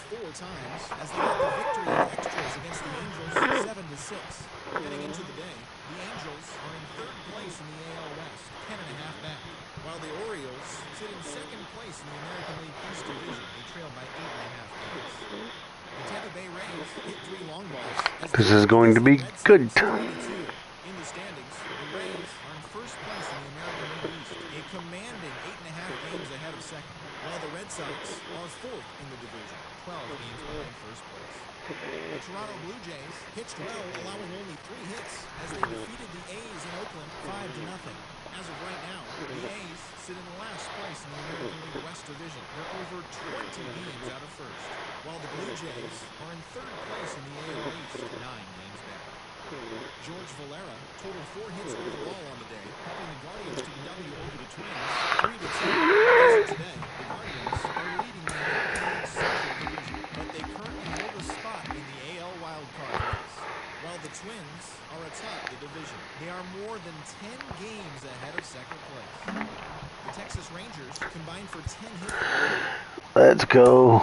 4 times as they got the victory in extras against the Angels 7-6. Heading into the day, the Angels are in 3rd place in the AL West, 10.5 back, while the Orioles sit in 2nd place in the American League East Division. They trail by 8.5 games. The Tampa Bay Rays hit 3 long balls. This is going to be good. 3-2. In the standings, the Rays are in 1st place in the American League East, a commanding 8.5 games ahead of 2nd, while the Red Sox are 4th in the division, 12 games behind 1st place. The Toronto Blue Jays pitched well, allowing only 3 hits as they defeated the A's in Oakland 5-0. As of right now, the A's sit in last place in the American League West Division. They're over 20 games out of 1st, while the Blue Jays are in 3rd place in the AL East, 9 games back. George Valera totaled 4 hits overall on the day, helping the Guardians to W over the Twins 3-2. As of today, the Guardians are leading the American League Central Division, but they currently hold a spot in the AL wildcard race, while the Twins are atop the division. They are more than 10 games ahead of 2nd place. The Texas Rangers combined for 10 hits. Let's go.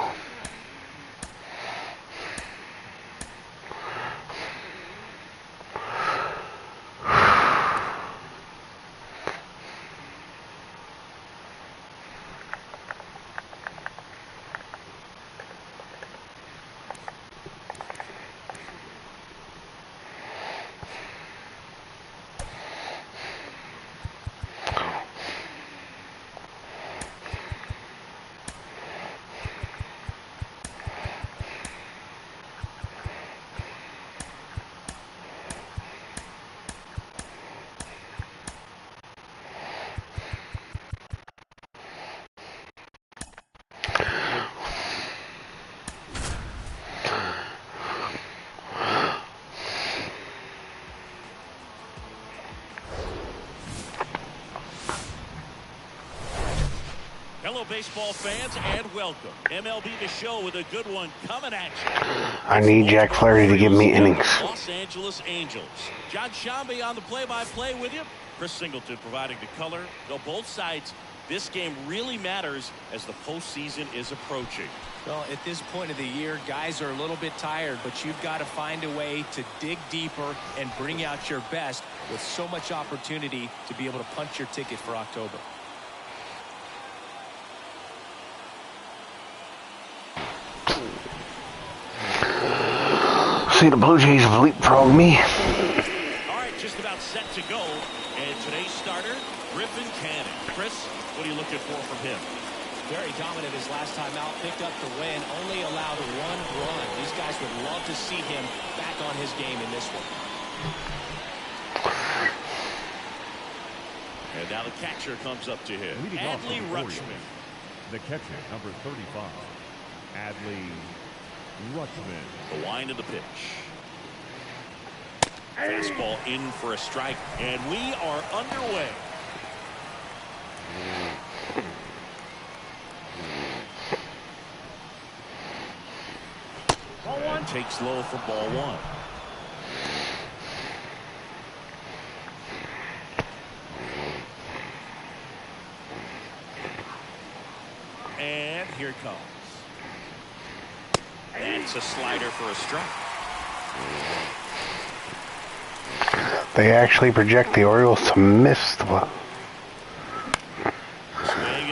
Hello, baseball fans, and welcome. MLB The Show with a good one coming at you. I need Jack Flaherty to give me innings. Los Angeles Angels. John Shambi on the play-by-play with you. Chris Singleton providing the color. Though both sides, this game really matters as the postseason is approaching. Well, at this point of the year, guys are a little bit tired, but you've got to find a way to dig deeper and bring out your best with so much opportunity to be able to punch your ticket for October. See, the Blue Jays have leapfrogged me. All right, just about set to go. And today's starter, Griffin Canning. Chris, what are you looking for from him? Very dominant his last time out, picked up the win, only allowed 1 run. These guys would love to see him back on his game in this one. And now the catcher comes up to him. Adley Rutschman. The catcher, number 35, Adley Rutschman. The wind of the pitch. Fastball in for a strike, and we are underway. And takes low for ball 1. And here it comes. That's a slider for a strike. They actually project the Orioles to miss the ball.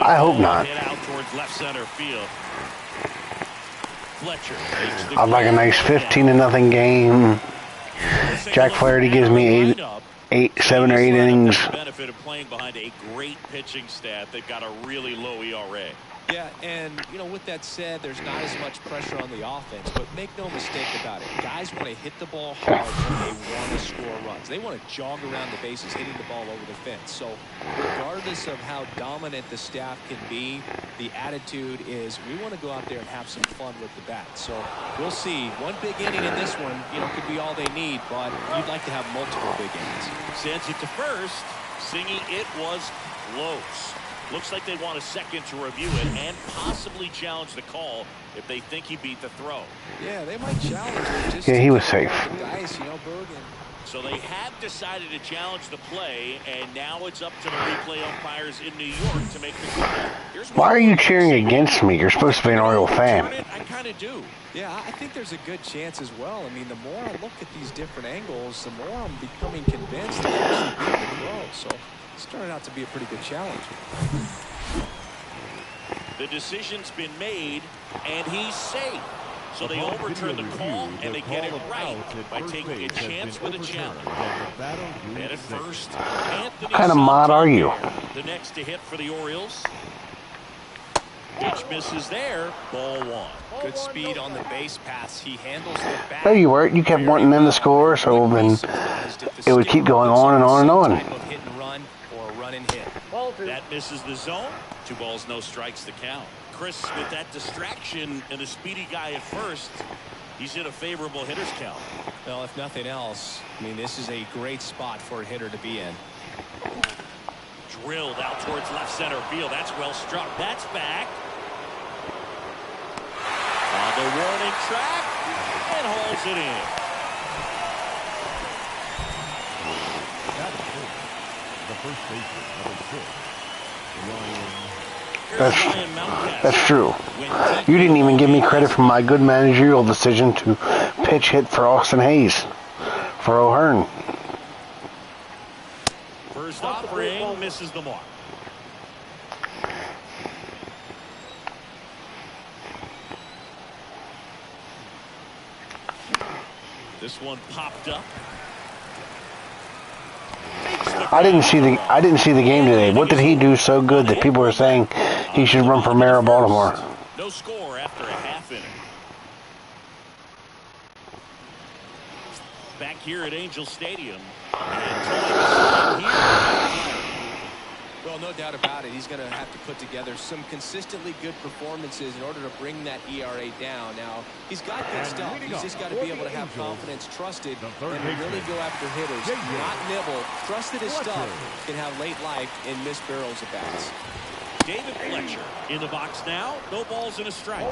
I hope not. Hit out towards left center field. Fletcher. I'd like a nice 15-0 game. Jack Flaherty gives me 7 or 8 innings. Benefit of playing behind a great pitching staff. They've got a really low ERA. Yeah, and, you know, with that said, there's not as much pressure on the offense, but make no mistake about it. Guys want to hit the ball hard when they want to score runs. They want to jog around the bases, hitting the ball over the fence. So regardless of how dominant the staff can be, the attitude is we want to go out there and have some fun with the bat. So we'll see. One big inning in this one, you know, could be all they need, but you'd like to have multiple big innings. Sends it to first, singing it was close. Looks like they want a second to review it and possibly challenge the call if they think he beat the throw. Yeah, they might challenge it. Just yeah, he was safe. Guys, you know, Bergen. So they have decided to challenge the play, and now it's up to the replay umpires in New York to make the call. Why are you cheering against me? You're supposed to be an Oriole fan. I kind trying to do? Yeah, I think there's a good chance as well. I mean, the more I look at these different angles, the more I'm becoming convinced that actually beat the throw. So it's turning out to be a pretty good challenge. The decision's been made, and he's safe. So they overturn the call, and they get it right by taking a chance with a challenge. And at first, Anthony What kind of mod are you? the next to hit for the Orioles. Pitch misses there. Ball one. Good speed on the base paths. He handles the bat. There you were. You kept wanting them to score, so then it would keep going on and on and on. Type of hit and run or run and hit. That misses the zone. 2 balls, no strikes to count. Chris, with that distraction and a speedy guy at first, he's in a favorable hitter's count. Well, if nothing else, I mean, this is a great spot for a hitter to be in. Drilled out towards left center field. That's well struck. That's back. On the warning track and hauls it in. The first baseman, number 6, Ryan. That's true. You didn't even give me credit for my good managerial decision to pitch hit for Austin Hayes for O'Hearn. First offering misses the mark. This one popped up. I didn't see the game today. What did he do so good that people are saying he should run for mayor of Baltimore? No score after a half inning. Back here at Angel Stadium. Well, no doubt about it. He's going to have to put together some consistently good performances in order to bring that ERA down. Now, he's got good stuff. He's just got to be able to have confidence, trusted, and really go after hitters. Not nibble. Trusted his stuff can have late life and miss barrels of bats. David Fletcher in the box now. No balls and a strike.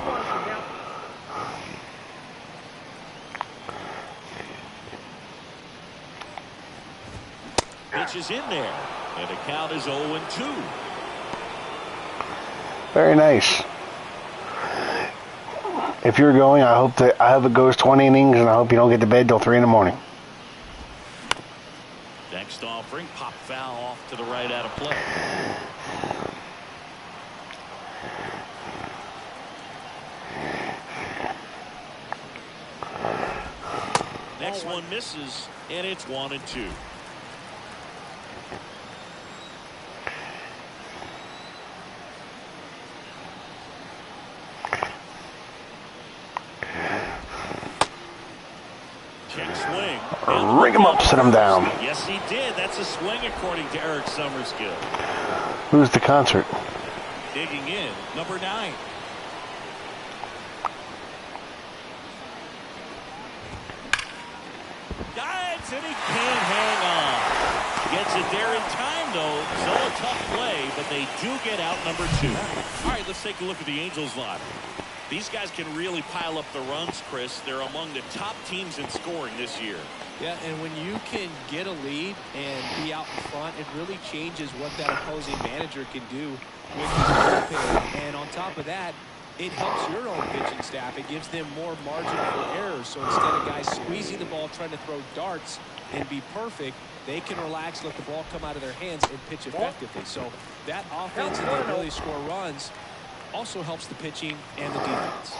Pitch is in there. And the count is 0-2. Very nice. If you're going, I hope it goes 20 innings, and I hope you don't get to bed till 3 in the morning. Next offering, pop foul off to the right out of play. Next one misses, and it's 1-2. Check swing. Ring him up, sit him down. Yes, he did. That's a swing, according to Eric Summerskill. Who's the concert? Digging in, number 9. Dives, and he can't hang on. Gets it there in time, though. So a tough play, but they do get out number 2. All right, let's take a look at the Angels line. These guys can really pile up the runs, Chris. They're among the top teams in scoring this year. Yeah, and when you can get a lead and be out in front, it really changes what that opposing manager can do with his bullpen. And on top of that, it helps your own pitching staff. It gives them more margin for error. So instead of guys squeezing the ball, trying to throw darts and be perfect, they can relax, let the ball come out of their hands, and pitch effectively. So that offense and the ability to score runs also helps the pitching and the defense.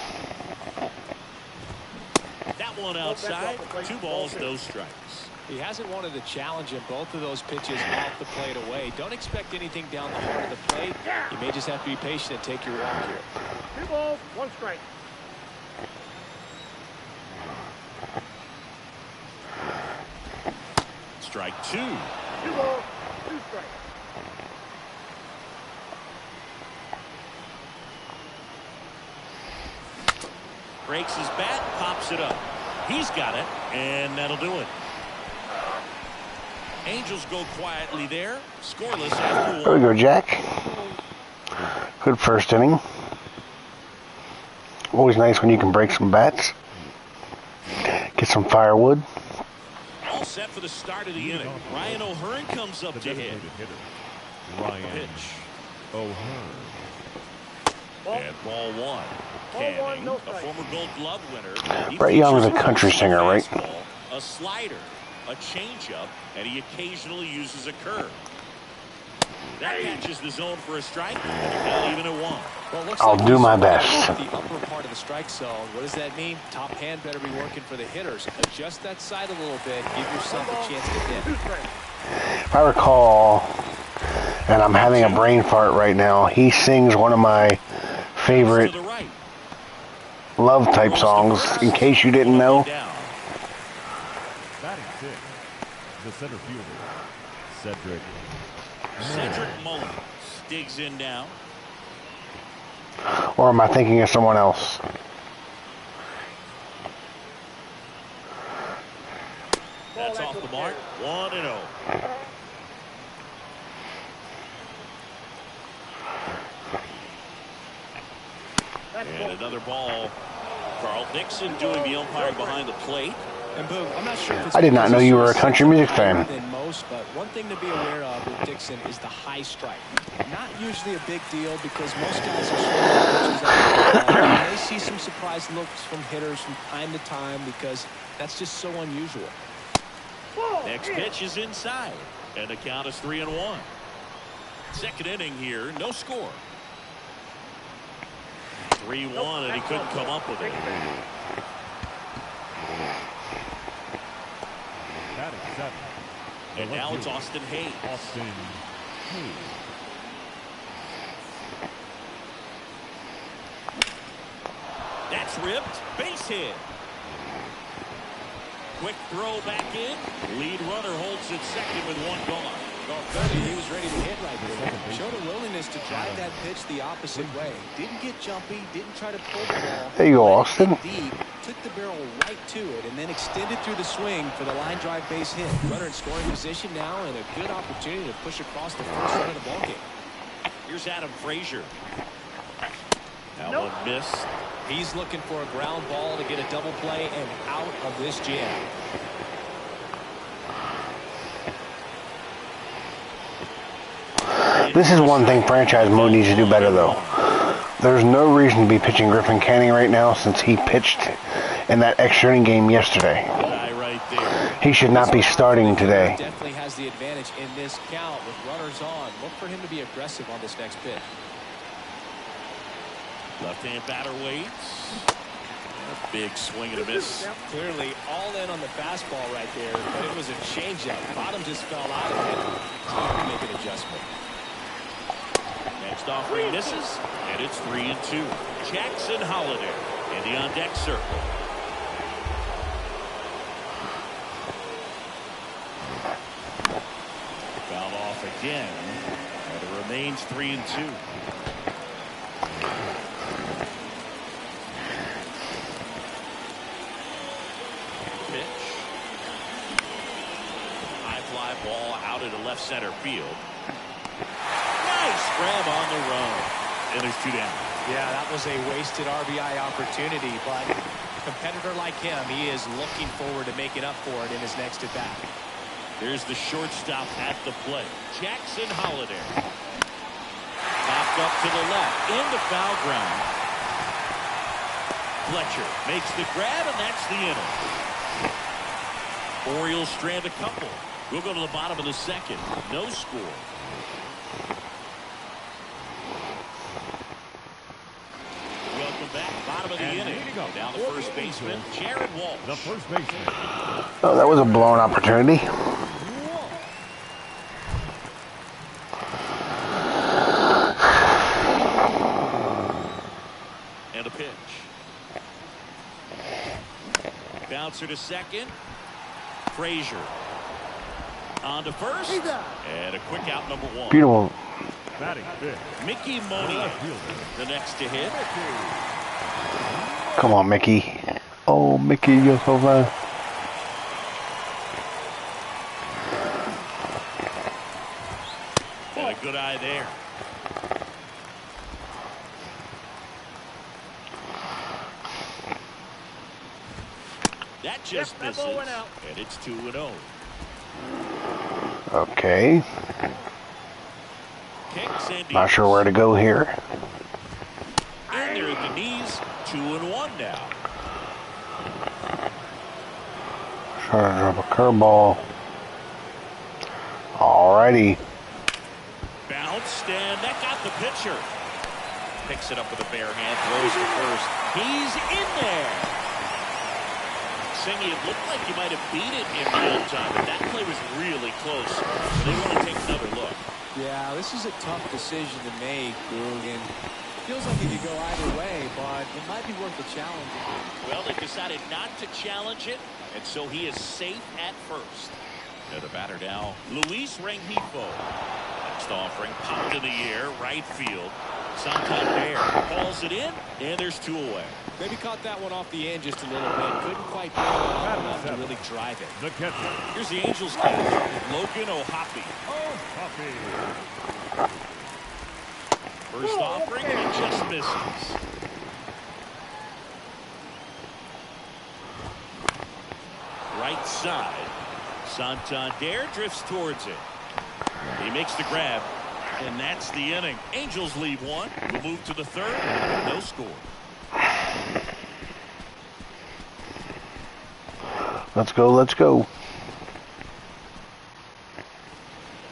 That one outside. 2 balls, no strikes. He hasn't wanted a challenge in both of those pitches off the plate away. Don't expect anything down the heart of the plate. You may just have to be patient and take your walk here. 2 balls, 1 strike. Strike 2. 2 balls, 2 strikes. Breaks his bat, pops it up. He's got it, and that'll do it. Angels go quietly there. Scoreless after 1. There we go, Jack. Good first inning. Always nice when you can break some bats. Get some firewood. All set for the start of the inning. Ryan O'Hearn comes up to hit. Ryan Pitch. O'Hearn. And ball one. Canning, no a strike. former Gold Glove winner. He Brett Young's a features country versatile singer, right? fastball, a slider, a changeup, and he occasionally uses a curve. That catches the zone for a strike, and the count even at one. Well, it looks I'll like do he's my swinging best. at the upper part of the strike zone. What does that mean? Top hand better be working for the hitters. Adjust that side a little bit. Give yourself a chance to hit. If I recall, and I'm having a brain fart right now, he sings one of my favorite To the right. love type songs, in case you didn't know. Batting six, the center fielder, Cedric Mullins digs in now. Or am I thinking of someone else? That's off the mark. 1-0. And another ball. Carl Dixon doing the umpiring behind the plate. And boom, I'm not sure if it's I did not know you were a country music fan. than most, but one thing to be aware of with Dixon is the high strike. Not usually a big deal because most guys are swinging pitches out. You may see some surprise looks from hitters from time to time because that's just so unusual. Next pitch is inside, and the count is 3-1. Second inning here, no score. 3-1, and he couldn't come up with it. batting seven. And now it's Austin Hayes. Austin Hayes. That's ripped. Base hit. Quick throw back in. Lead runner holds it second with one gone. Well, clearly he was ready to hit right there. Showed a willingness to drive that pitch the opposite way. Didn't get jumpy. Didn't try to pull the ball. There you go, Austin. Deep, took the barrel right to it, and then extended through the swing for the line drive base hit. Runner in scoring position now, and a good opportunity to push across the first run of the ballgame. Here's Adam Frazier. That one missed. He's looking for a ground ball to get a double play and out of this jam. This is one thing franchise mode needs to do better, though. There's no reason to be pitching Griffin Canning right now since he pitched in that extra inning game yesterday. Guy right there. He should not be starting today. Definitely has the advantage in this count with runners on. Look for him to be aggressive on this next pitch. Left-hand batter waits. A big swing and a miss. Clearly all in on the fastball right there, but it was a changeup. Bottom just fell out of it. Time to make an adjustment. Next offering misses, and it's 3-2. Jackson Holiday in the on-deck circle. Fouled off again, and it remains 3-2. Pitch. High fly ball out into left center field. Nice grab on the run. And there's two down. Yeah, that was a wasted RBI opportunity, but a competitor like him, he is looking forward to making up for it in his next at-bat. Here's the shortstop at the plate. Jackson Holiday. Popped up to the left. Into foul ground. Fletcher makes the grab, and that's the inning. Orioles strand a couple. We'll go to the bottom of the second. No score. Welcome back. Bottom of the inning. Now the first baseman, Jared Walsh. The first baseman. Oh, that was a blown opportunity. And a pitch. Bouncer to second. Frazier. On to first. And a quick out, number one. Beautiful. Batting fifth. Mickey Monier, the next to hit. Come on, Mickey. Oh, Mickey, you're so fast. And a good eye there. That just misses. And it's 2-0. Okay. Kicks and Not sure where to go here. 2-1 now. Trying to drop a curveball. Alrighty. Bounced, and that got the pitcher. Picks it up with a bare hand, throws to first. He's in there. Singy, it looked like you might have beat it in real time, but that play was really close. So they want to take another look. Yeah, this is a tough decision to make, Boog, and feels like it could go either way, but it might be worth the challenge. Well, they decided not to challenge it, and so he is safe at first. Now the batter now, Luis Rengifo. Next offering, popped in the air, right field. Santander calls it in, and there's 2 away. Maybe caught that one off the end just a little bit. Couldn't quite bring it up enough to really drive it. The catcher. Here's the Angels catch, Logan O'Hoppe. Puppy. First offering, and just misses. Right side. Santander drifts towards it. He makes the grab, and that's the inning. Angels leave 1. We'll move to the 3rd. No score. Let's go, let's go.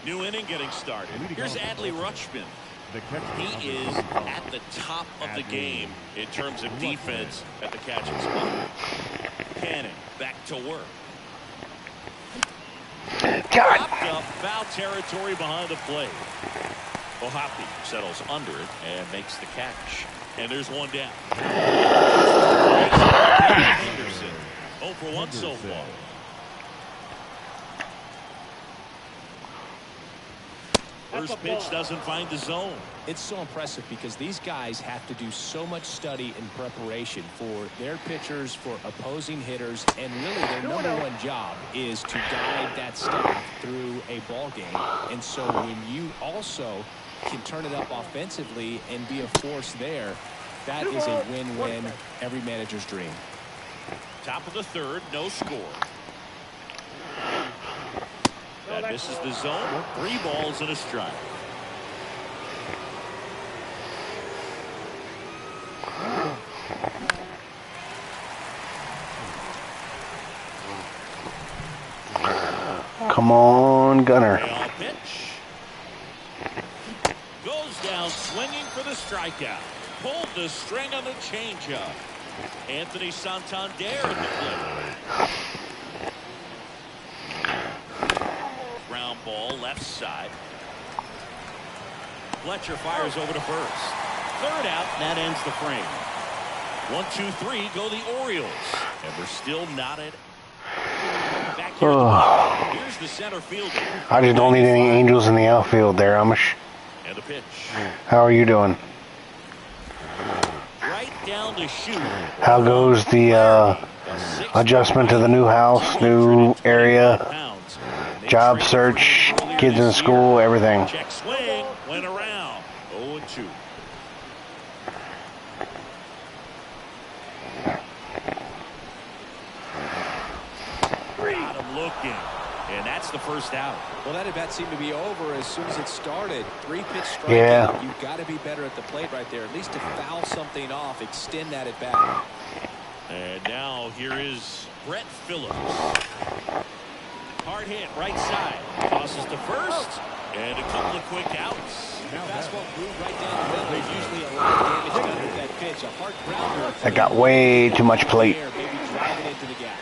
New inning getting started. Here's Adley Rutschman. The catcher. He is at the top of the game in terms of defense at the catching spot. Cannon back to work. God. Popped up, foul territory behind the plate. O'Hoppe settles under it and makes the catch. And there's 1 down. Henderson 0 for 1 so far. First pitch doesn't find the zone. It's so impressive because these guys have to do so much study and preparation for their pitchers, for opposing hitters, and really their number 1 job is to guide that staff through a ball game. And so when you also can turn it up offensively and be a force there, that is a win-win, every manager's dream. Top of the 3rd, no score. That misses the zone. 3 balls and a strike. Come on, Gunner. Payoff pitch. Goes down swinging for the strikeout. Pulled the string on the changeup. Anthony Santander in the play. Ground ball left side. Fletcher fires over to first. 3rd out, and that ends the frame. 1, 2, 3 go the Orioles, and we're still not at. Back here at the here's the center fielder. I just don't need any Angels in the outfield there, Amish. And the pitch. How are you doing? Right down the chute. How goes the adjustment to the new house, new area, job search, kids in school, everything? Check swing, went around. 0-2. Got him looking. And that's the first out. Well, that at-bat seemed to be over as soon as it started. 3-pitch strikeout. Yeah. You've got to be better at the plate right there. At least to foul something off, extend that at-bat. And now here is Brett Phillips. Hard hit, right side. Tosses to first. And a couple of quick outs. Fastball moved right down the middle. There's usually a lot of damage done with that pitch. A hard grounder. That got way too much plate. Maybe drive it into the gap.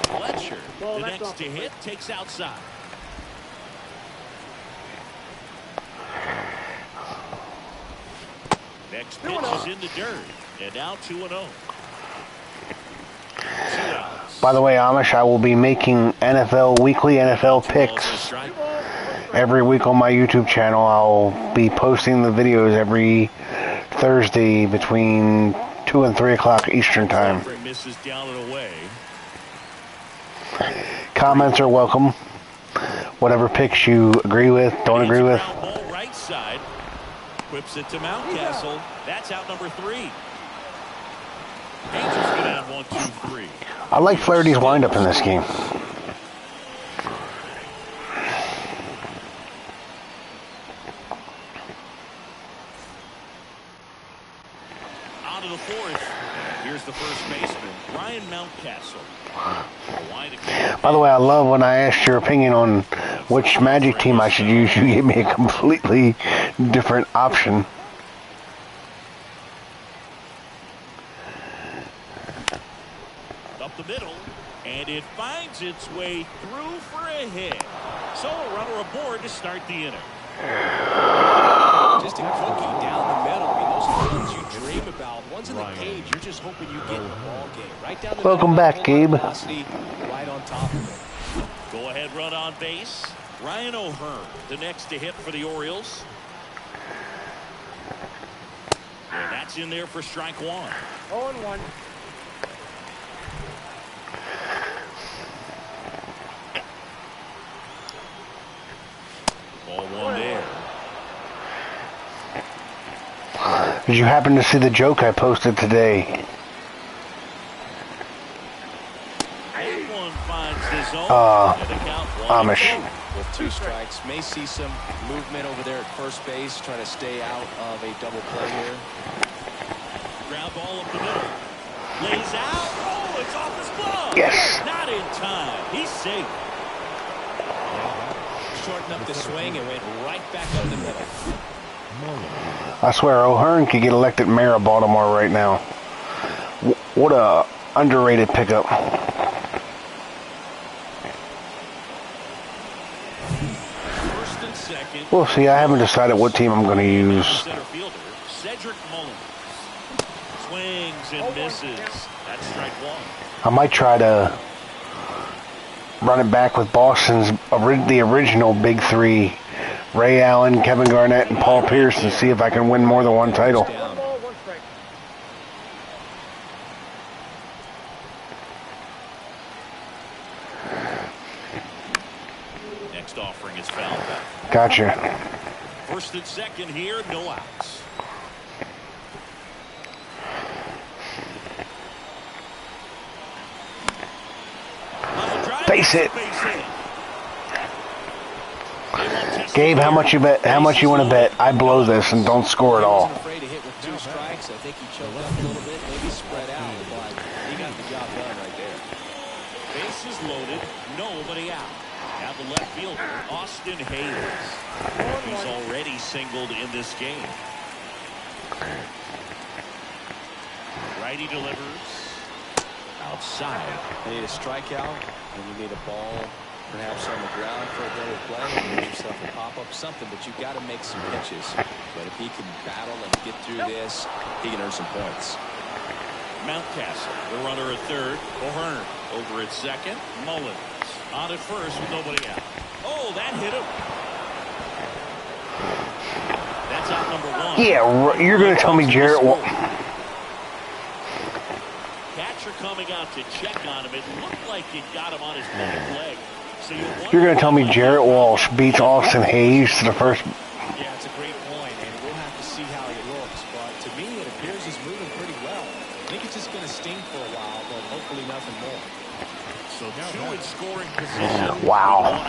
Fletcher, the next to hit, takes outside. Next pitch is in the dirt. And now 2-0. 2 outs. By the way, Amish, I will be making weekly NFL picks every week on my YouTube channel. I'll be posting the videos every Thursday between 2 and 3 o'clock Eastern time. Misses down and away. Comments are welcome. Whatever picks you agree with, don't agree with. Ball right side. Whips it to Mountcastle. That's out number 3. Angels go down 1, 2, 3. I like Flaherty's windup in this game. On to the fourth. Here's the first baseman, Ryan Mountcastle. By the way, I love when I asked your opinion on which Magic team I should use. You gave me a completely different option. Up the middle, and it finds its way through for a hit. So a runner aboard to start the inning. Just a cookie down the middle. I mean, those are the ones you dream about. Ones in the cage, you're just hoping you get in the ball game. Right down the Welcome middle, back, Gabe. velocity, right on top of it. Go ahead run on base. Ryan O'Hearn, the next to hit for the Orioles. And that's in there for strike one. 0-1. Ball one there. Did you happen to see the joke I posted today? One finds the zone. And the count Amish. 1-2. With 2 strikes, may see some movement over there at first base, trying to stay out of a double play here. Ground ball up the middle. Lays out. Oh, it's off his glove. Yes. Not in time. He's safe. Shortened up the swing and went right back up the middle. I swear, O'Hearn could get elected mayor of Baltimore right now. What a underrated pickup. First and second. We'll see. I haven't decided what team I'm going to use. Center fielder Cedric Mullins swings and misses. That's strike one. I might try to run it back with Boston's the original big three: Ray Allen, Kevin Garnett, and Paul Pierce, and see if I can win more than one title. 1 ball, 1 strike. Next offering is fouled back. Gotcha. First and second here, no outs. Face it. Base hit. Gabe, how much you bet? How much you want to bet? I blow this and don't score at all. Wasn't afraid to hit with 2 strikes. I think he choked up a little bit, maybe spread out, but he got the job done right there. Bases loaded, nobody out. Now the left fielder, Austin Hayes. He's already singled in this game. Righty delivers. Outside. You need a strikeout, and you need a ball perhaps on the ground for a double play, and give yourself a pop-up, something, but you've got to make some pitches. But if he can battle and get through this, he can earn some points. Mountcastle, the runner at third. O'Hearn over at second. Mullins on at first with nobody out. Oh, that hit him. That's out number one. Yeah, you're going to tell me Jarrett Walsh. Catcher coming out to check on him. It looked like it got him on his back leg. So You're going to tell me Jarrett Walsh beats Austin Hayes to the first. Yeah, it's a great point, and we'll have to see how he looks. But to me, it appears he's moving pretty well. I think it's just going to sting for a while, but hopefully nothing more. So 2 in scoring position. Wow.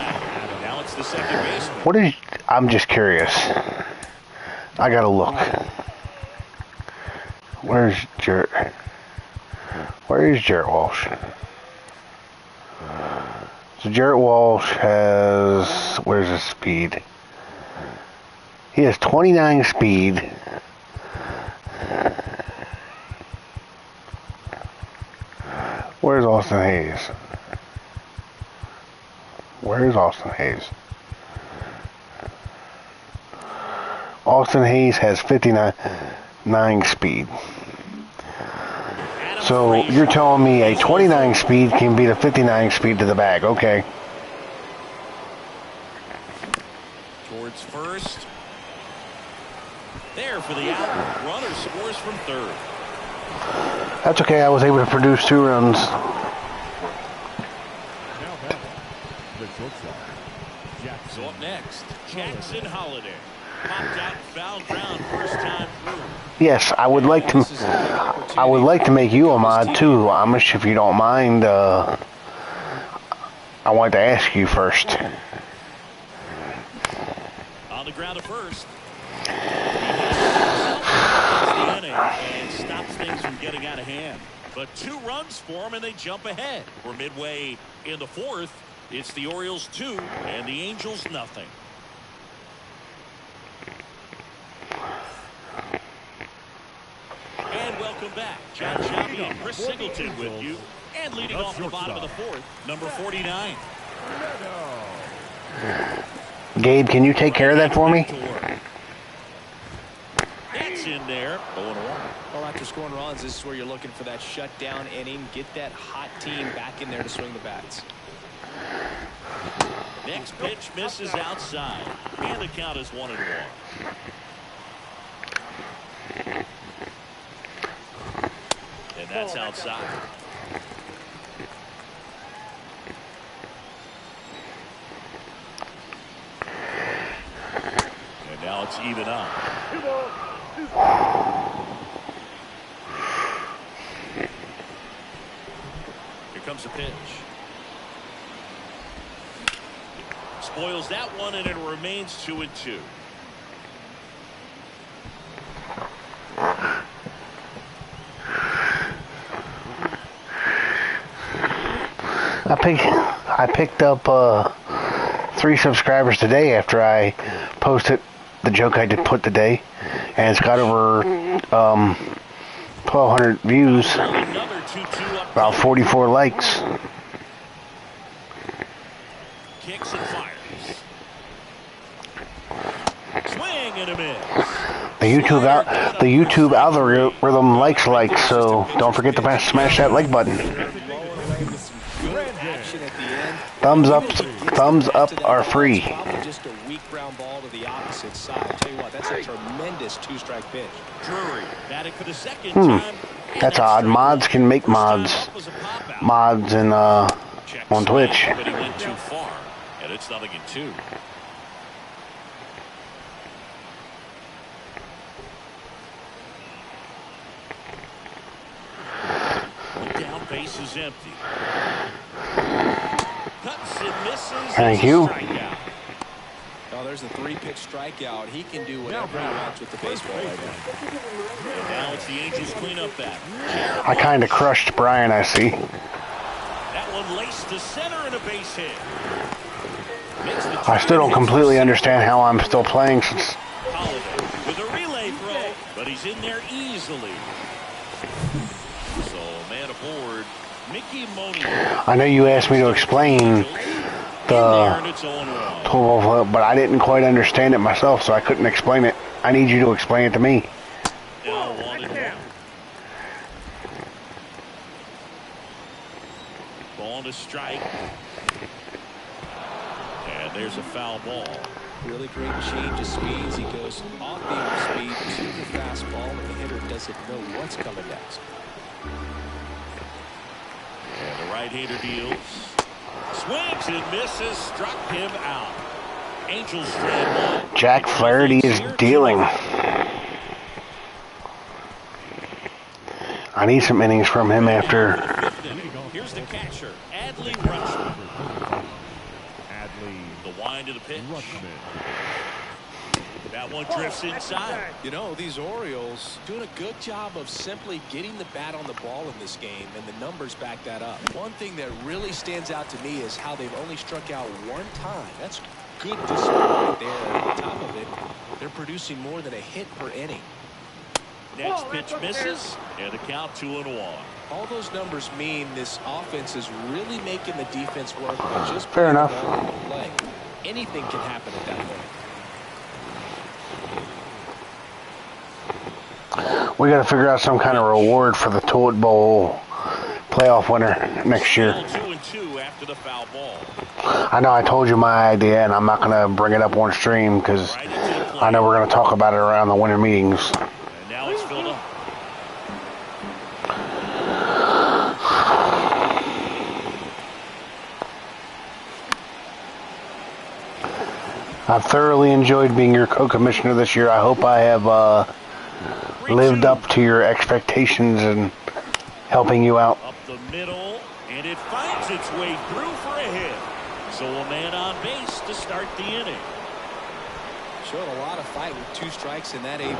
Now it's the second baseman. What is? I'm just curious. I gotta look. Where's Jarrett? Where is Jarrett Walsh? So Jarrett Walsh has, where's his speed? He has 29 speed. Where's Austin Hayes? Where's Austin Hayes? Austin Hayes has 59 speed. So you're telling me a 29 speed can beat a 59 speed to the bag. Okay. Towards first. There for the out. Runner scores from third. That's okay. I was able to produce 2 runs. So up next, Jackson Holiday. Popped out and fouled ground first time through. Yes, I would like to. I would like to make you a mod too, Amish, if you don't mind. I wanted to ask you first. On the ground at first. He hits the inning and stops things from getting out of hand. But 2 runs for them, and they jump ahead. We're midway in the 4th. It's the Orioles 2 and the Angels nothing. And welcome back. John Shelby and Chris Singleton with you. And leading off the bottom of the 4th, number 49. Gabe, can you take care of that for me? That's in there. 0-1. Well, after scoring runs, this is where you're looking for that shutdown inning. Get that hot team back in there to swing the bats. Next pitch misses outside. And the count is 1-1. And that's outside. And now it's even up. 2 balls, 2 strikes. Here comes the pitch. Spoils that one, and it remains 2-2. I picked up 3 subscribers today after I posted the joke I did put today, and it's got over 1,200 views, about 44 likes. Kicks and fires. Swing and a miss. The YouTube algorithm likes, so don't forget to smash that like button. Thumbs up are free. Just a weak ground ball to the opposite side. Tell you what, that's a tremendous 2-strike pitch. Drury batting for the second time. That's odd. Mods can make mods. Mods in on Twitch. But he went too far, and it's 0-2. Down, base is empty. Cuts and misses. Thank you. Oh, there's a 3-pitch strikeout. He can do whatever he wants with the baseball right now. And now it's the Angels cleanup bat. I kind of crushed Brian, I see. That one laced to center and a base hit. I still don't completely understand how I'm still playing since... Holiday with a relay throw, but he's in there easily. So, man aboard, Mickey Monier. I know you asked me to explain the 12, but I didn't quite understand it myself, so I couldn't explain it. I need you to explain it to me. Now 1-1. Ball to strike. And there's a foul ball. Really great change of speeds. He goes off the off speed to the fastball, and the hitter doesn't know what's coming next. And the right-hander deals. Swings and misses. Struck him out. Angels strand 1. Jack Flaherty is dealing. I need some innings from him after. Here's the catcher, Adley Rutschman. The wind of the pitch. That one drifts inside. You know, these Orioles doing a good job of simply getting the bat on the ball in this game, and the numbers back that up. One thing that really stands out to me is how they've only struck out 1 time. That's good discipline right there. On top of it, they're producing more than a hit per inning. Next pitch misses, and the count 2-1. All those numbers mean this offense is really making the defense work by just Fair enough. play. Anything can happen at that point. We got to figure out some kind of reward for the Toilet Bowl playoff winner next year. 2-2 after the foul ball. I know I told you my idea, and I'm not going to bring it up on stream because I know we're going to talk about it around the winter meetings. And now it's filled up. I've thoroughly enjoyed being your co-commissioner this year. I hope I have lived up to your expectations and helping you out. Up the middle, and it finds its way through for a hit. So a man on base to start the inning. Showed a lot of fight with 2 strikes in that AB.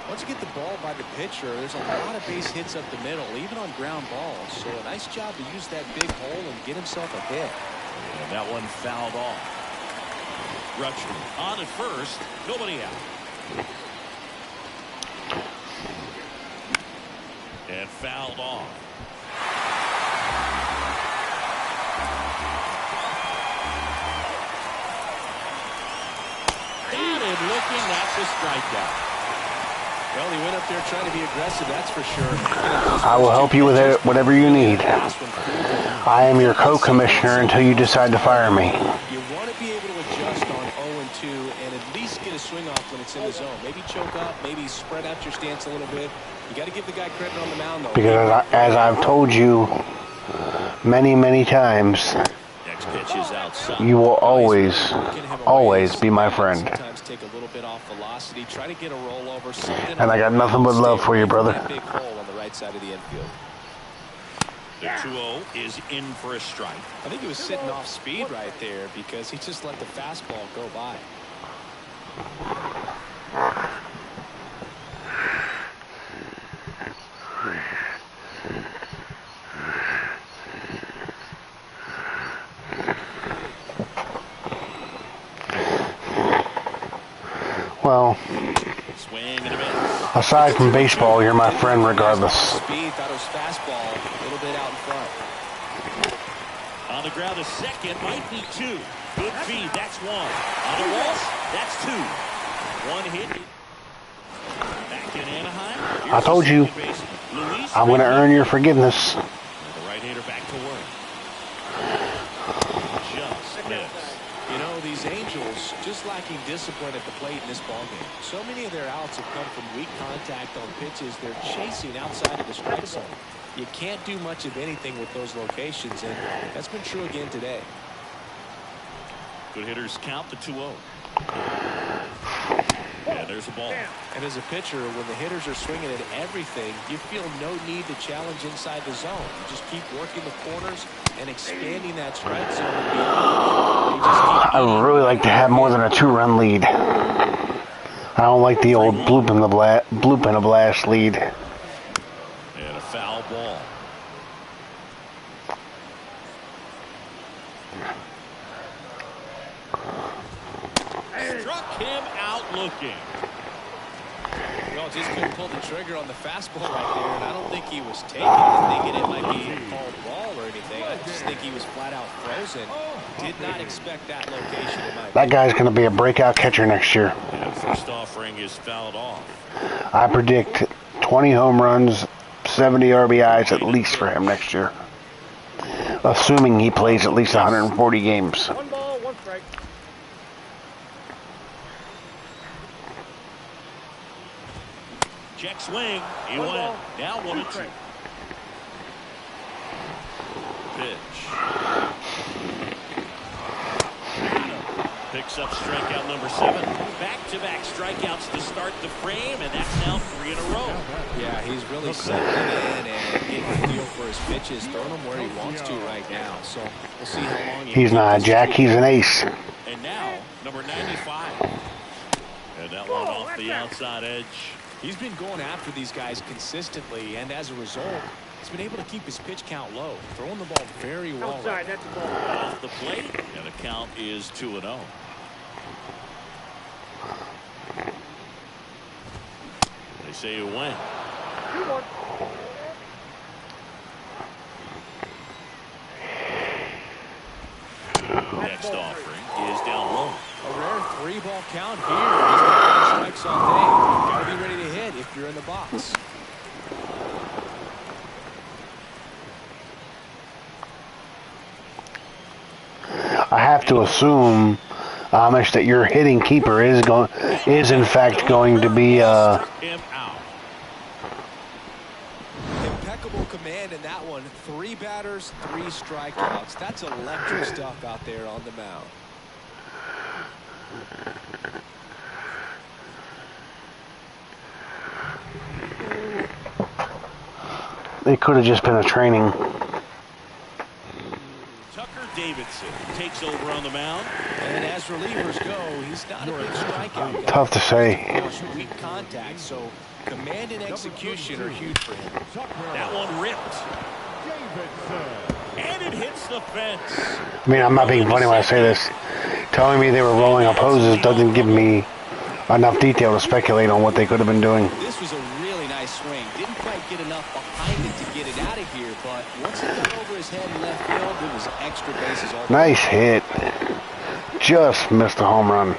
Once you get the ball by the pitcher, there's a lot of base hits up the middle, even on ground balls. So a nice job to use that big hole and get himself a hit. And that one fouled off. Rutschman on at first, nobody out. And fouled off. And looking, that's a strikeout. Well, he went up there trying to be aggressive, that's for sure. I will help you with it, whatever you need. I am your co-commissioner until you decide to fire me. You want to be able to adjust on 0-2 and at least get a swing off when it's in the zone. Maybe choke up, maybe spread out your stance a little bit. You got to give the guy credit on the mound, though. Because as I've told you many, many times, Next pitch is outside. you will always, always be my friend. Sometimes take a little bit off velocity, try to get a rollover, something. And I got nothing but love for you, brother. That big hole on the right side of the infield. The 2-0 is in for a strike. I think he was sitting off speed right there because he just let the fastball go by. Well, Swing and a miss. aside from baseball, you're my friend regardless. Speed, thought it was fastball, a little bit out in front. On the ground, a second, might be 2. Good feed, that's 1. On the wall, that's 2. 1 hit. Back in Anaheim. I told you, I'm going to earn your forgiveness. The right-hander back to work. Just missed. You know, these Angels just lacking discipline at the plate in this ballgame. So many of their outs have come from weak contact on pitches they're chasing outside of the strike zone. You can't do much of anything with those locations, and that's been true again today. Good hitters count the 2-0. Yeah, there's a ball. And as a pitcher, when the hitters are swinging at everything, you feel no need to challenge inside the zone. You just keep working the corners and expanding that strike zone and beyond. I would really like to have more than a 2-run lead. I don't like the old bloop in a blast lead. And a foul ball. Struck him out looking. Well, just couldn't pull the trigger on the fastball right there, and I don't think he was taking it, thinking it might be a called ball or anything. I just think he was flat out frozen. Did not expect that location in my That guy's going to be a breakout catcher next year. And first offering is fouled off. I predict 20 home runs, 70 RBIs at least for him next year. Assuming he plays at least 140 games. 1 ball, 1 strike. Check swing. He went. Now 1-2. Pitch. Picks up strikeout number 7. Back-to-back strikeouts to start the frame, and that's now 3 in a row. Yeah, he's really settling in and getting a feel for his pitches, throwing them where he wants to right now. So we'll see how long he He's not a jack, he's an ace. And now, number 95. And that one off the outside edge. He's been going after these guys consistently, and as a result, he's been able to keep his pitch count low, throwing the ball very well. Outside, that's a ball. Off the plate, and the count is 2-0. They say you win. 2-1. Next offering is down low. A rare 3-ball count here. He's got 5 strikes all day. You've got to be ready to hit if you're in the box. I have to assume, Amish, that your hitting keeper is in fact going to be Him out. Impeccable command in that one. 3 batters, 3 strikeouts. That's electric stuff out there on the mound. It could have just been a training. Tucker Davis. Davidson takes over on the mound. And as relievers go, he's not a big strikeout guy. Tough to say. Weak contact, so command and execution are huge for him. That one ripped. And it hits the fence. I mean, I'm not being funny when I say this. Telling me they were rolling up hoses doesn't give me enough detail to speculate on what they could have been doing. This was a really nice swing. Didn't quite get enough behind it to get it out of here, but once it got over his head in left field, it was extra bases all the way. Nice hit. Just missed a home run.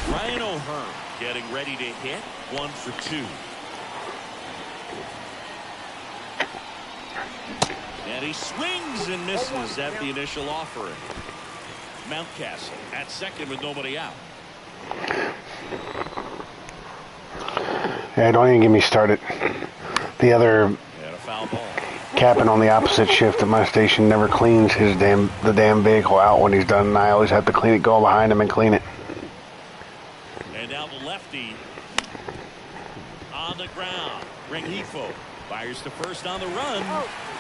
Ryan O'Hearn getting ready to hit. 1 for 2. And he swings and misses at the initial offering. Mountcastle at second with nobody out. Yeah, don't even get me started. The other And a foul ball. captain on the opposite shift at my station never cleans the damn vehicle out when he's done, and I always have to clean it, go behind him and clean it. And now the lefty on the ground. Rengifo fires to first on the run.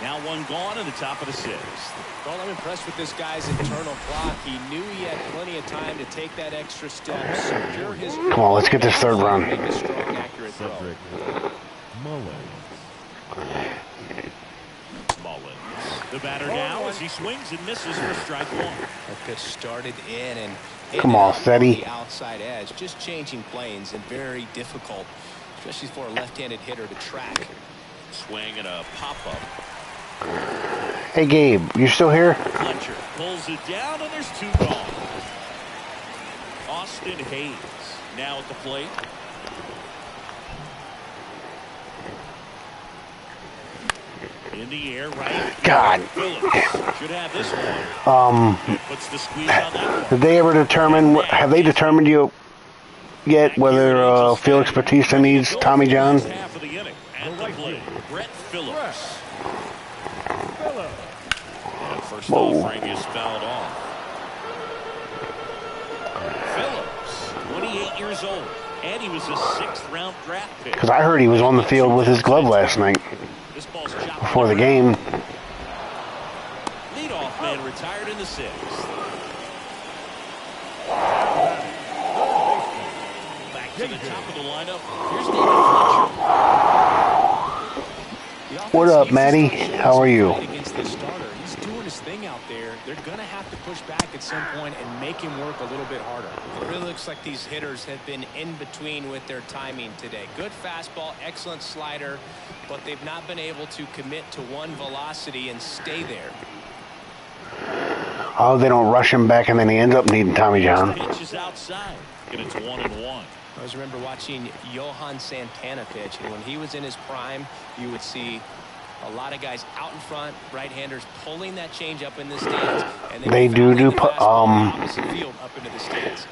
Now one gone in the top of the 6th. Well, I'm impressed with this guy's internal clock. He knew he had plenty of time to take that extra step, secure his... Come on, let's get this third run. Make a strong, accurate throw. Cedric Mullins. Mullins. The batter now as he swings and misses for strike 1. That pitch started in and Come on, ended up steady. the outside edge. Just changing planes and very difficult, especially for a left-handed hitter to track. Swing and a pop-up. Hey, Gabe, you still here? Fletcher pulls it down, and there's 2 gone. Austin Hayes now at the plate. In the air, right. God. Phillips should have this one. Puts the squeeze on that one. Did they ever determine, have they determined you yet whether Felix Bautista needs Tommy John? Half of the inning. At the plate, Brett Phillips. And first offering is fouled off. Phillips, 28 years old, and he was a 6th-round draft pick. Because I heard he was on the field with his glove last night This ball's chopped before the around. game. Leadoff man retired in the 6th. Back to the top of the lineup. Here's David Fletcher. What up, Matty? How are you? Against this starter, he's doing his thing out there. They're going to have to push back at some point and make him work a little bit harder. It really looks like these hitters have been in between with their timing today. Good fastball, excellent slider, but they've not been able to commit to one velocity and stay there. Oh, they don't rush him back, and then he ends up needing Tommy John. Pitch is outside, and it's 1-1. I always remember watching Johan Santana pitch, and when he was in his prime, you would see a lot of guys out in front, right-handers pulling that change up in the stands, and They do fouling the pu- fastball opposite field up into the stands.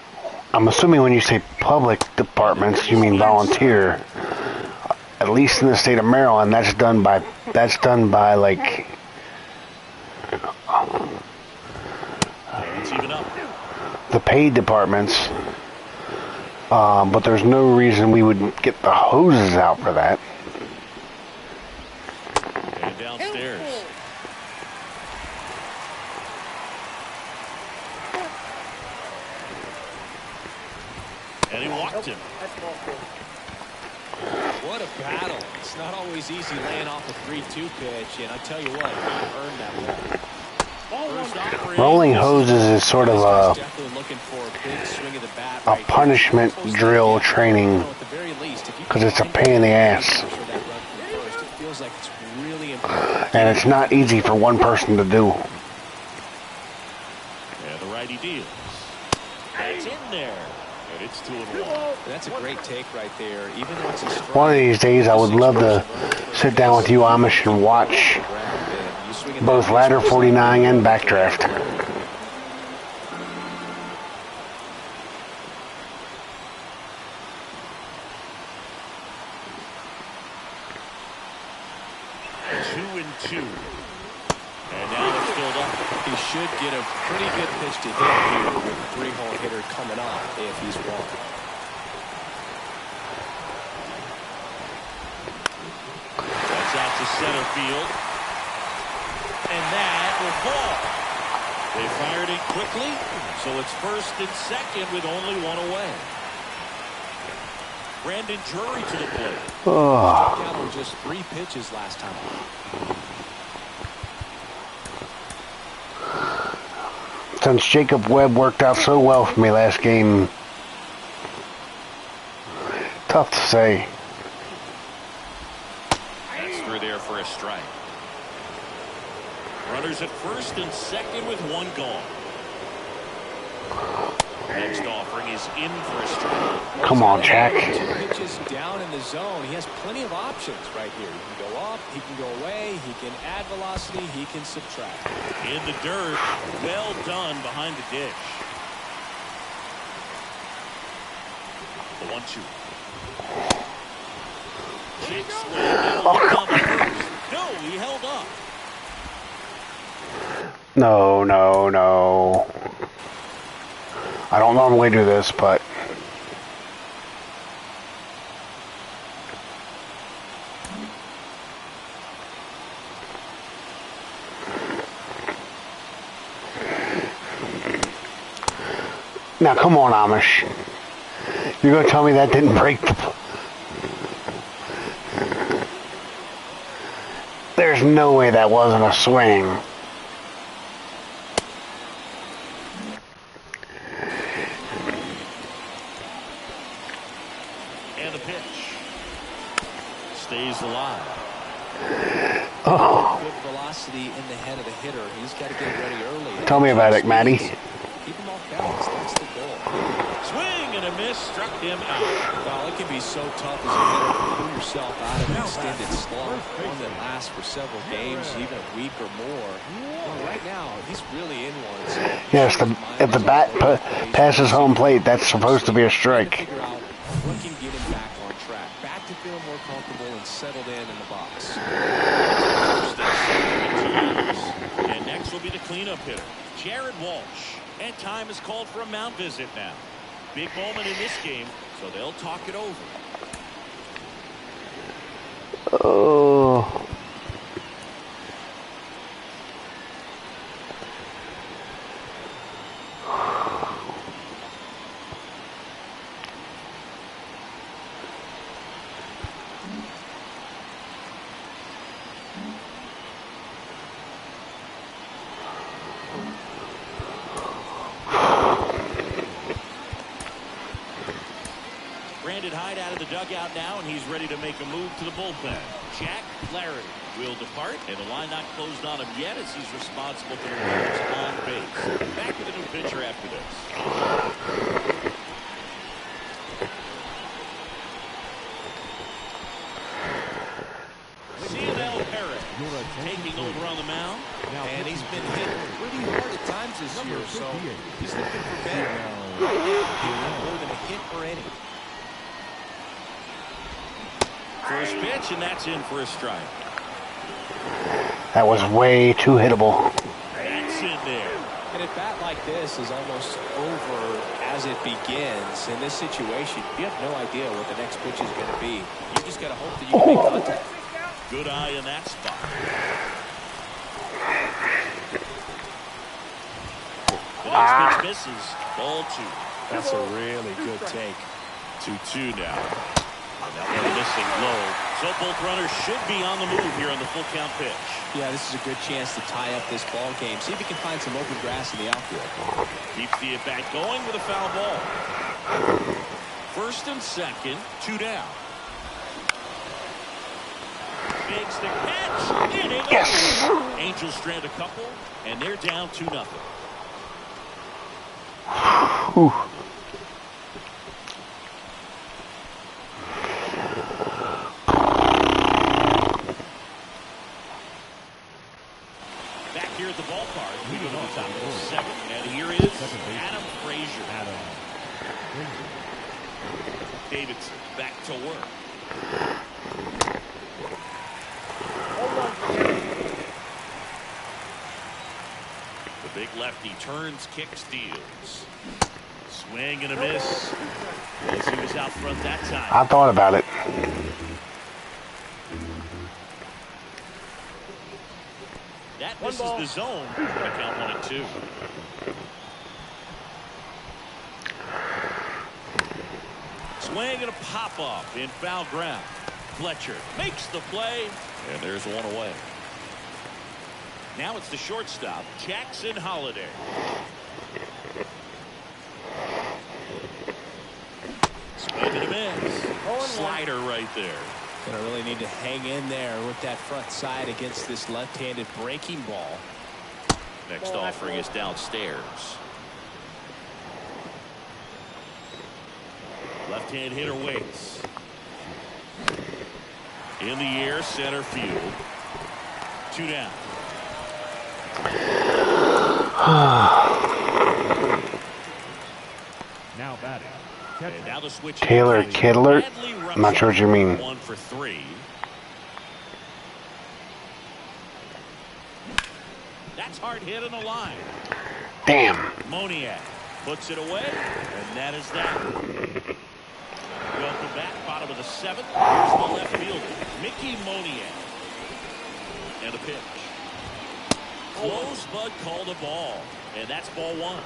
I'm assuming when you say public departments, you mean volunteer. At least in the state of Maryland, that's done by like It's even up. the paid departments. But there's no reason we would get the hoses out for that. And downstairs. And he walked him. What a battle. It's not always easy laying off a 3-2 pitch, and I tell you what, he earned that one. First offering. Rolling hoses is sort of Definitely looking for a big swing of the bat a right here. punishment drill training At the very least, if you because it's a can pain in the ass, for that run from first, it feels like it's really important. and it's not easy for one person to do. And the righty deals. It's in there. And it's 2-1. That's a great take right there. Even though it's a strike, One of these days, I would love to sit down with you Amish and watch you swing it both that ladder way, 49 and backdraft. Two and two. And now it's filled up. he should get a pretty good pitch to hit here with a 3-hole hitter coming off if he's wrong. That's to center field. And that will fall. They fired it quickly, so it's first and second with only one away. Brandon Drury to the plate. Oh. Struck out on just 3 pitches last time. Since Jacob Webb worked out so well for me last game, tough to say. That's through there for a strike. Runners at first and second with one gone. Next offering is in for a strike. Come on, Jack. 2 pitches down in the zone. He has plenty of options right here. He can go up, he can go away, he can add velocity, he can subtract. In the dirt, well done behind the dish. The 1-2. Check swing. No, he held up. No, no, no. I don't normally do this, but now come on, Amish. You're gonna tell me that didn't break the... There's no way that wasn't a swing. Stays alive. Oh. Good velocity in the head of the hitter. He's got to get ready early. Tell me about it, Matty. Keep him off balance. That's the goal. Swing and a miss. Struck him out. Well, it can be so tough as a hitter to pull yourself out of an extended slump, one that lasts for several games, even a week or more. Well, right now, he's really in one. So Yes, if the bat passes home plate, that's supposed to be a strike. figure out what can get him back on track. Back to feel more comfortable and settled in the box. And next will be the cleanup hitter, Jared Walsh. And time is called for a mound visit now. Big moment in this game, so they'll talk it over. Oh. Brandon Hyde out of the dugout now, and he's ready to make a move to the bullpen. Jack Flaherty will depart, and the line not closed on him yet as he's responsible for the runners on base. Back with a new pitcher after this. CNL Perez taking over on the mound. And he's been hit pretty hard at times this year, so he's looking for better. Right now, more than a hit or any. First pitch, and that's in for a strike. That was way too hittable. That's in there. And a bat like this is almost over as it begins. In this situation, you have no idea what the next pitch is going to be. You just got to hope that you can make contact. Good eye in that spot. The next pitch misses. Ball 2. That's a really good take. 2-2 now. That one missing low. So both runners should be on the move here on the full count pitch. Yeah, this is a good chance to tie up this ball game. See if he can find some open grass in the outfield. Keeps the at-bat going with a foul ball. First and second, 2 down. Makes the catch. Inning over. Angels strand a couple, and they're down 2-0. Whew. Back here at the ballpark, we go to the top of the 7th, and here is Adam Frazier. Davidson back to work. The big lefty turns, kicks, steals. Swing and a miss. As he was out front that time. I thought about it. That One misses ball. the zone. Gonna count 1 and 2. Swing and a pop-up in foul ground. Fletcher makes the play, and there's one away. Now it's the shortstop, Jackson Holiday. Swing and a miss. Slider right there. Gonna really need to hang in there with that front side against this left-handed breaking ball. Next offering is downstairs. Left-hand hitter waits. In the air, center field. 2 down. Now batting. And now the switch. Taylor Kittler? I'm not sure what you mean. 1 for 3. That's hard hit on the line. Damn. Moniak puts it away, and that is that. Welcome back, bottom of the 7th. Here's the left fielder, Mickey Moniak. And a pitch. Close, but called a ball. And that's ball 1.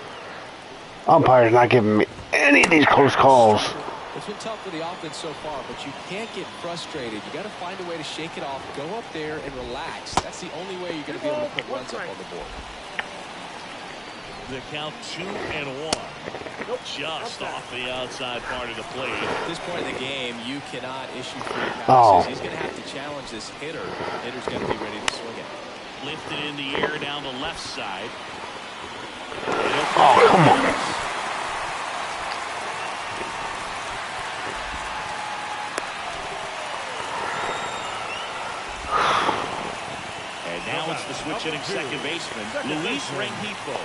Umpire's not giving me any of these close calls. It's been tough for the offense so far, but you can't get frustrated. You got to find a way to shake it off, go up there and relax. That's the only way you're going to be able to put runs up on the board. The count 2 and 1. Just off the outside part of the plate. At this point in the game, you cannot issue free passes. Oh. He's going to have to challenge this hitter. The hitter's going to be ready to swing it. Lifted in the air down the left side. Oh, come on. And now it's the switch hitting second baseman, Luis Rengifo.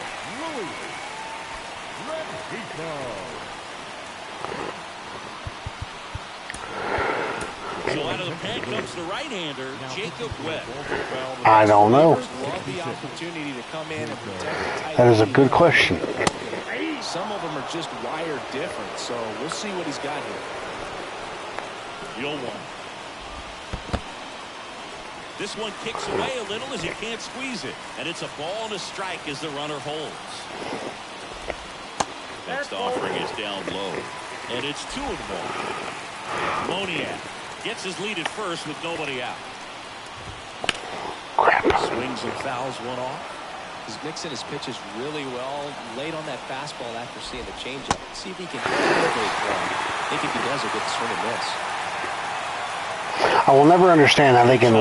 So out of the pen comes the right-hander, Jacob Webb. I don't know. Love the opportunity to come in and protect the tight That is a end. good question. Some of them are just wired different, so we'll see what he's got here. You'll one. This one kicks away a little as he can't squeeze it. And it's a ball and a strike as the runner holds. Next offering is down low. And it's 2 and 1. Moniak gets his lead at first with nobody out. Crap. Swings and fouls one off. He's mixing his pitches really well late on that fastball after seeing the changeup. See if he can elevate one. I think if he does, he'll get the swing and miss. I will never understand how they can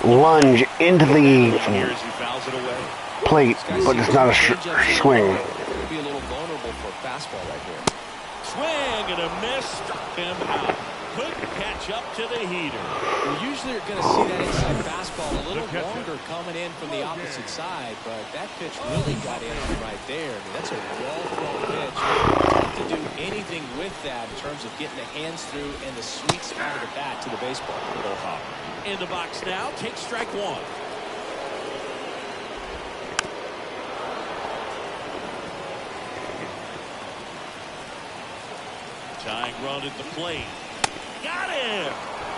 lunge into the Here's he fouls it away. plate, but it's not a swing. He'll be a little vulnerable for a fastball right here. Swing and a miss. Struck him out. Couldn't catch up to the heater. Well, usually you're going to see that inside fastball a little longer coming in from the opposite side, but that pitch really got in right there. I mean, that's a well-thrown pitch. To do anything with that in terms of getting the hands through and the sweet spot of the bat to the baseball. In the box now, takes strike 1. Tying run at the plate. Got him!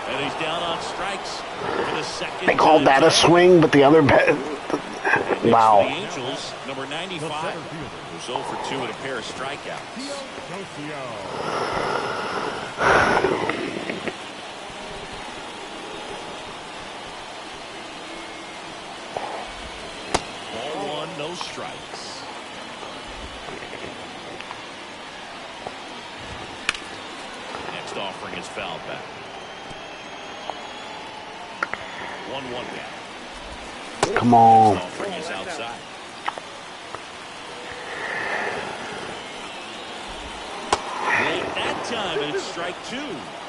And he's down on strikes for the second. They called that a swing, but the other wow. The Angels, number 95, who's 0 for 2 with a pair of strikeouts. Ball 1, no strikes. Next offering is fouled back. 1-1 now. Come on. Next offering is outside. Late that time, and it's strike 2.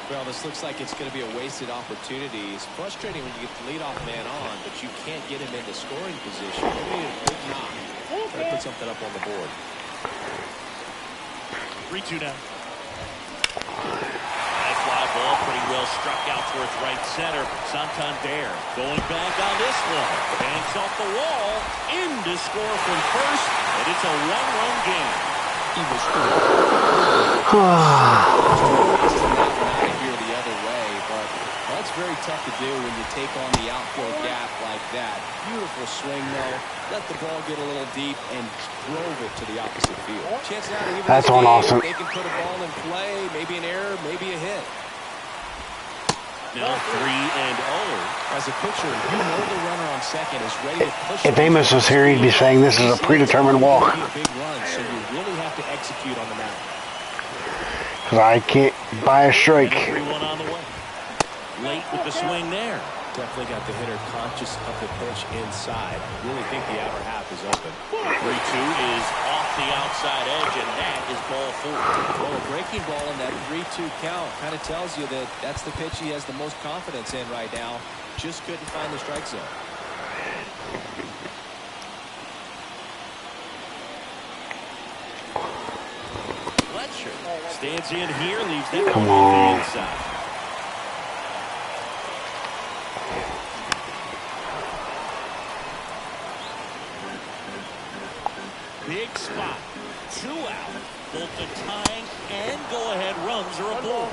Well, this looks like it's going to be a wasted opportunity. It's frustrating when you get the leadoff man on, but you can't get him into scoring position. You need a big knock. Try to put something up on the board. 3-2 now. High fly ball pretty well struck out towards right center. Santander going back on this one. Banks off the wall. In to score from first. And it's a 1-run game. He was good. Not here the other way, but that's very tough to do when you take on the outfield gap like that. Beautiful swing, though. Let the ball get a little deep and drove it to the opposite field. Chances out of even That's this on game, awesome. they can put a ball in play, maybe an error, maybe a hit. Now 3-0. As a pitcher, you know the runner on second is ready to push. If Amos was here, he'd be saying this is a predetermined walk. A big run, so you really have to execute on the mound. Because I can't buy a strike. 3-1 on the way. Late with the swing there. Definitely got the hitter conscious of the pitch inside. Really think the outer half is open. 3-2 is off the outside edge, and that is ball 4. Well, a breaking ball in that 3-2 count kind of tells you that that's the pitch he has the most confidence in right now. Just couldn't find the strike zone. Fletcher stands in here, leaves that Come one on on. the inside. Big spot. 2 out. Both the tying and go-ahead runs are aboard.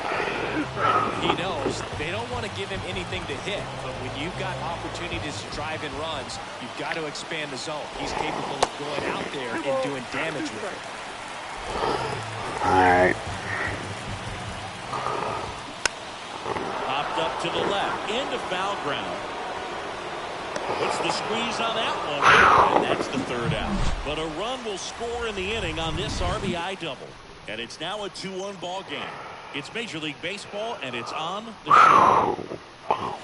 He knows they don't want to give him anything to hit, but when you've got opportunities to drive in runs, you've got to expand the zone. He's capable of going out there and doing damage with it. All right. Popped up to the left. Into foul ground. What's the squeeze on that one? And that's the 3rd out. But a run will score in the inning on this RBI double. And it's now a 2-1 ball game. It's Major League Baseball, and it's on the show.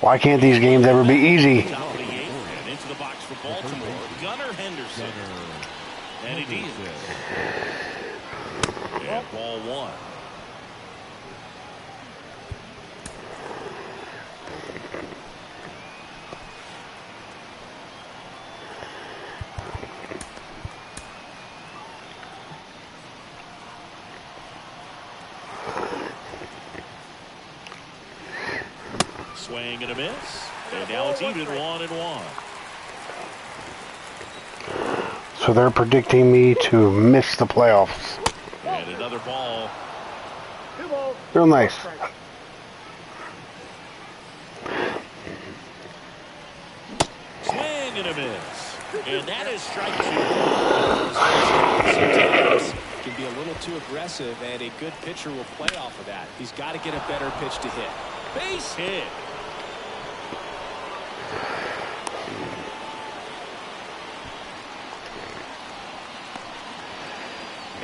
Why can't these games ever be easy? Top of the 8th, and into the box for Baltimore, Gunnar Henderson. And it is. And ball 1. Swing and a miss. And now it's even 1-1. So they're predicting me to miss the playoffs. And another ball. Real nice. Swing and a miss. And that is strike 2. Sometimes can be a little too aggressive, and a good pitcher will play off of that. He's got to get a better pitch to hit. Base hit.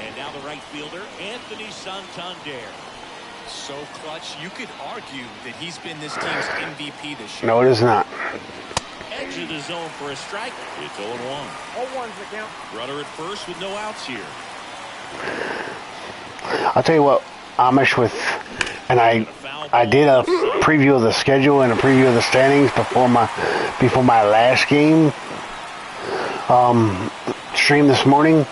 And now the right fielder, Anthony Santander. So clutch, you could argue that he's been this team's MVP this year. No, it is not. Edge of the zone for a strike. It's 0-1. 0-1's the count. Runner at first with no outs here. I'll tell you what, Amish with, and I did a preview of the schedule and a preview of the standings before my last game stream this morning.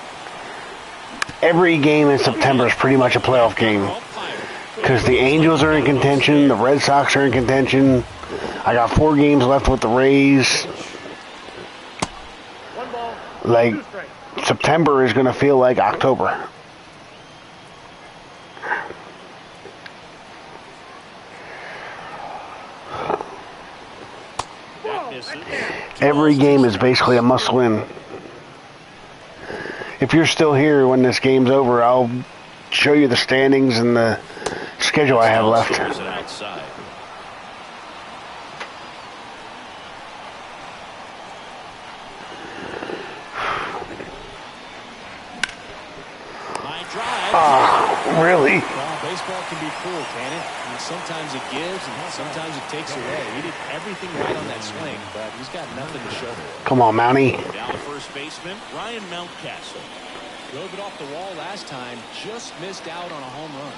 Every game in September is pretty much a playoff game because the Angels are in contention, the Red Sox are in contention. I got 4 games left with the Rays. 1 ball. Like, 2 strikes. September is going to feel like October. Every game is basically a must-win. If you're still here when this game's over, I'll show you the standings and the schedule I have left. Outside. Line drive. Really? Well, baseball can be cruel, can it? I mean, sometimes it gives and sometimes it takes away. He did everything right on that swing, but he's got nothing to show for it. Come on, Mountie. Down the first baseman, Ryan Mountcastle. Drove it off the wall last time, just missed out on a home run.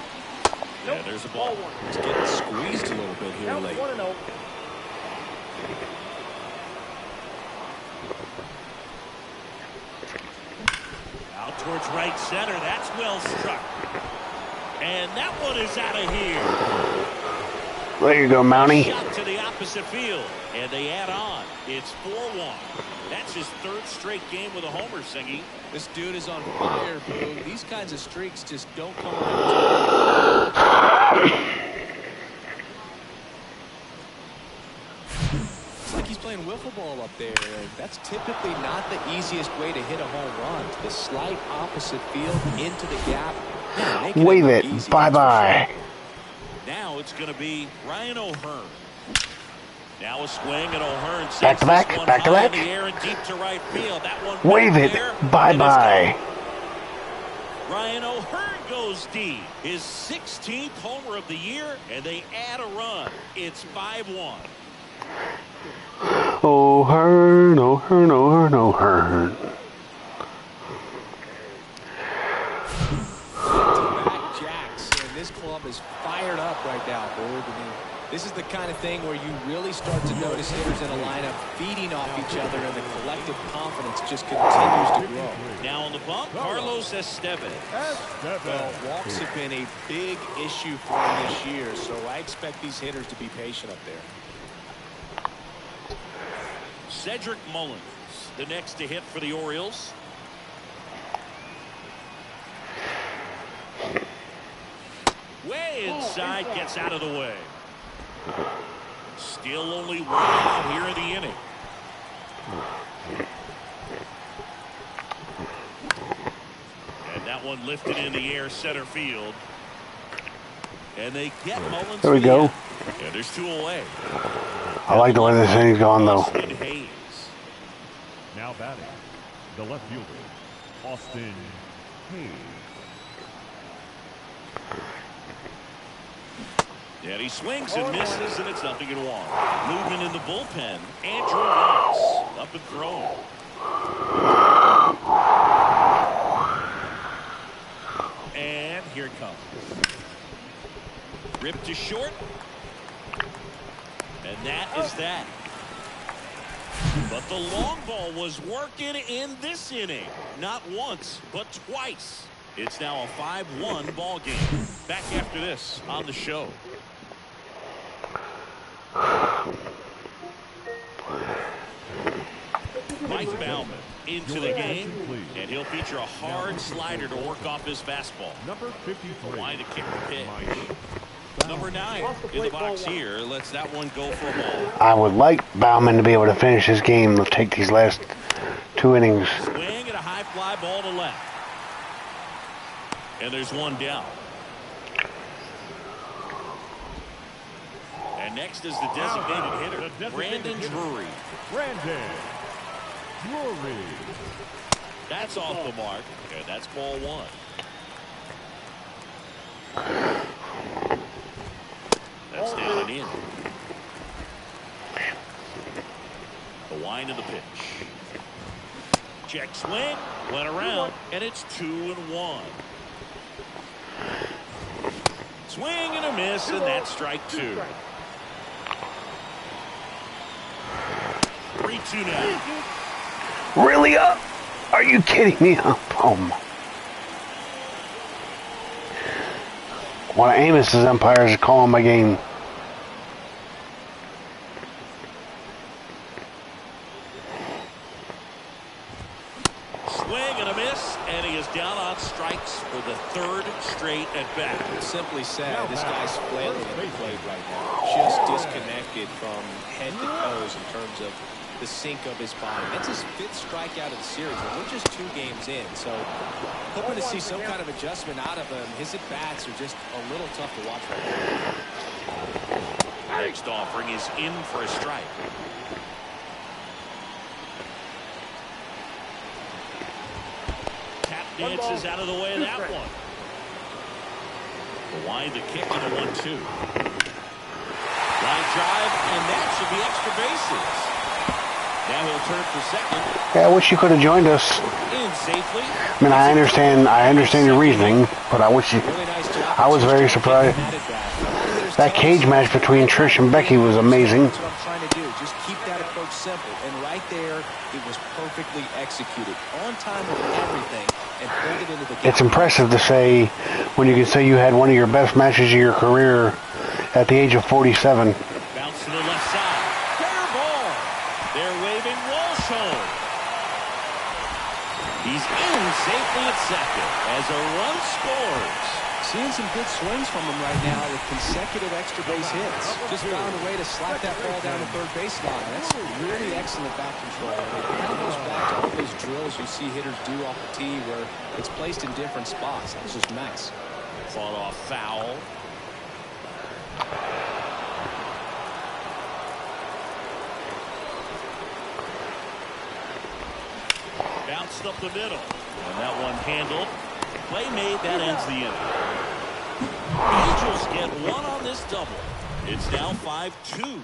Yeah, there's a ball. He's getting squeezed a little bit here Count late. 1-0. Out towards right center. That's well struck. And that one is out of here. There you go, Mountie. Shot to the opposite field. And they add on. It's 4-1. That's his 3rd straight game with a homer, Singy. This dude is on fire, Boo. These kinds of streaks just don't come around. It's like he's playing wiffle ball up there. That's typically not the easiest way to hit a home run. The slight opposite field into the gap. Man, Wave it. Bye-bye. Sure. Now it's going to be Ryan O'Hearn. Now a swing, and O'Hearn sends this one high in the air and deep to right field. That one wave it. Bye-bye. Ryan O'Hearn goes deep. His 16th homer of the year, and they add a run. It's 5-1. O'Hearn, O'Hearn, O'Hearn, O'Hearn. Back jacks, and this club is fired up right now, Boog. This is the kind of thing where you really start to notice hitters in a lineup feeding off each other, and the collective confidence just continues to grow. Now on the bump, Carlos Estevez. Well, walks have been a big issue for him this year, so I expect these hitters to be patient up there. Cedric Mullins, the next to hit for the Orioles. Way inside, gets out of the way. Still only one out here in the inning. And that one lifted in the air, center field. And they get Mullins. There we go. And there's 2 away. I like the way this thing's going, though. Now batting, the left fielder, Austin Hayes. And he swings and misses, and it's 0-1. Movement in the bullpen. Andrew Ross up and throwing. And here it comes. Ripped to short. And that is that. But the long ball was working in this inning. Not once, but twice. It's now a 5-1 ball game. Back after this on the show. Mike Baumann into the game, and he'll feature a hard slider to work off his fastball. Number 53. Why to kick the pitch. Number 9 in the box here lets that one go for a ball. I would like Baumann to be able to finish his game. Let's take these last 2 innings. Swing and a high fly ball to left. And there's one down. And next is the designated hitter, Brandon Drury. Brandon Drury. That's off the mark, and that's ball 1. That's down and in. The wind of the pitch. Check swing, went around, and it's 2-1. Swing and a miss, and that's strike 2. 3-2 now. Really up? Are you kidding me? Oh my. One of Amos's umpires is calling my game. Swing and a miss, and he is down on strikes for the 3rd straight at bat. Simply said, this guy's flailing at the plate right now. Just disconnected from head to toes in terms of the sink of his body. That's his 5th strikeout of the series, and we're just 2 games in. So hoping to see some kind of adjustment out of him. His at-bats are just a little tough to watch right now. Next offering is in for a strike. Tap dances out of the way of that one. The wind, the kick, and the 1-2. Line drive, and that should be extra bases. Now he'll turn for second. Yeah, I wish you could have joined us. In safely. I mean, I understand your reasoning, but I wish you. I was very surprised. That cage match between Trish and Becky was amazing. That's what I'm trying to do. Just keep that approach simple, and right there, it was perfectly executed, on time with everything, and pulled it into the game. It's impressive to say when you can say you had one of your best matches of your career at the age of 47. Bounce to the left side. Fair ball. They're waving Walsh home. He's in safely at second as a run scores. seeing some good swings from him right now with consecutive extra base hits. Just found a way to slap that ball down the third base line. That's really excellent bat control. It kind of goes back to all those drills you see hitters do off the tee where it's placed in different spots. That was just nice. Fought off foul. Bounced up the middle. And that one handled. Play made. That ends the inning. Angels get one on this double. It's now 5-2.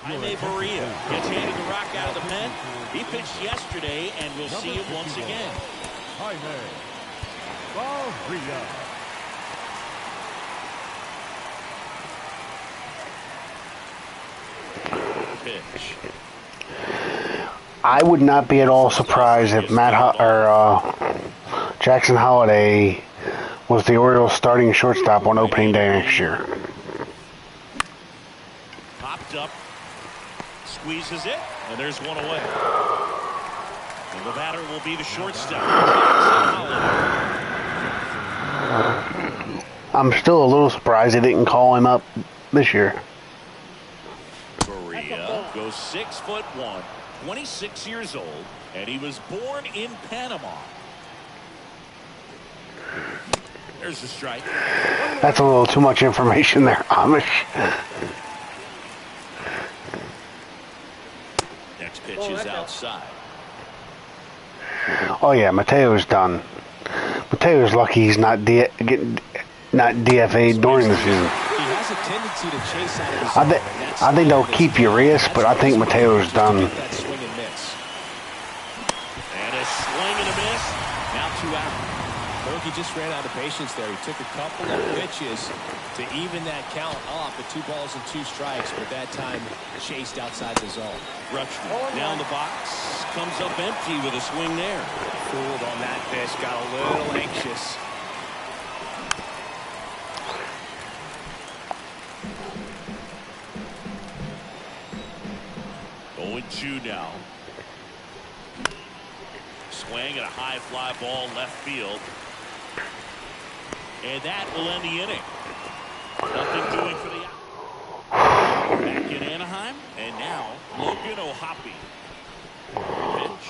Jaime Barria gets handed the rock out of the pen. He pitched yesterday, and we'll see him once again. Jaime Barria. Pitch. I would not be at all surprised if Jackson Holliday was the Orioles starting shortstop on opening day next year. Popped up. Squeezes it. And there's one away. And the batter will be the shortstop. I'm still a little surprised they didn't call him up this year. Correa goes 6'1", 26 years old, and he was born in Panama. There's a strike. That's a little too much information there, Amish. Next pitch is outside. Oh yeah, Mateo's done. Mateo's lucky he's not DFA'd during the season. He has a tendency to chase out of his I think they'll keep Urias, but I think Mateo's done. that swing and miss. And a swing and a miss. Now 2 out. He just ran out of patience there. He took a couple of pitches to even that count up at 2 balls and 2 strikes, but that time chased outside the zone. Rutschman down the box. Comes up empty with a swing there. Fooled on that pitch. Got a little anxious. Going 2 now. Swing and a high fly ball left field. And that will end the inning. Nothing doing for the back in Anaheim. And now Logan O'Hoppe. Pitch.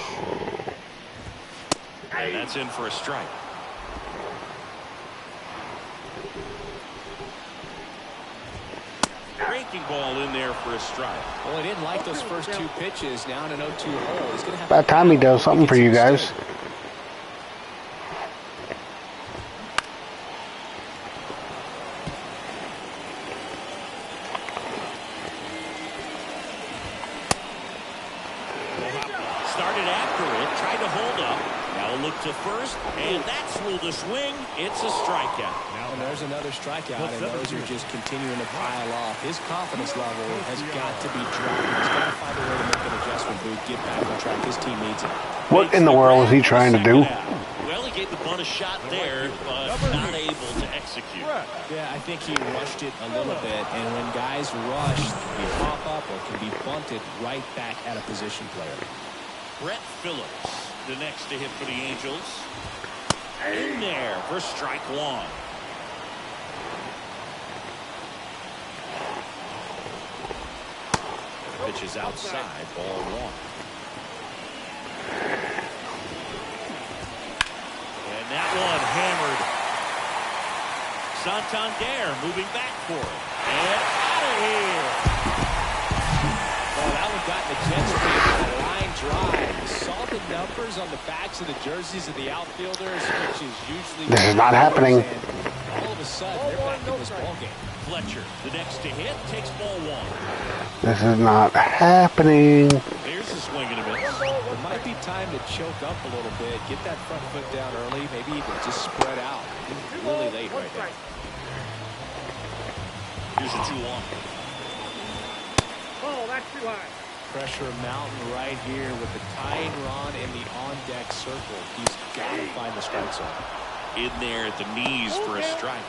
And that's in for a strike. Breaking ball in there for a strike. Well, he didn't like those first 2 pitches. Now in an 0-2 hole. He's going to have About time he does something for you guys. Started after it, tried to hold up. Now a look to first, and that's ruled a swing. It's a strikeout. And there's another strikeout, and those are just continuing to pile off. His confidence level has got to be dropping. He's got to find a way to make an adjustment, Boot, get back on track. His team needs him. What in the world is he trying to do? Well, he gave the bunt a shot there, but not able to execute. Yeah, I think he rushed it a little bit, and when guys rush, they pop up or can be bunted right back at a position player. Brett Phillips, the next to hit for the Angels. In there for strike 1. Pitch is outside, ball 1. And that one hammered. Santander moving back for it. And out of here. Well, that one got in the jet stream on a line drive. You saw the numbers on the backs of the jerseys of the outfielders, which is usually... This is not happening. All of a sudden, they're back in this ballgame. Fletcher, the next to hit, takes ball 1. This is not happening. There's a swing and a miss. It might be time to choke up a little bit, get that front foot down early, maybe even just spread out. Really late right now. Here's a 2-1. Oh, that's too high. Pressure mountain right here with the tying run in the on-deck circle. He's got to find the strike zone. In there at the knees for a strike.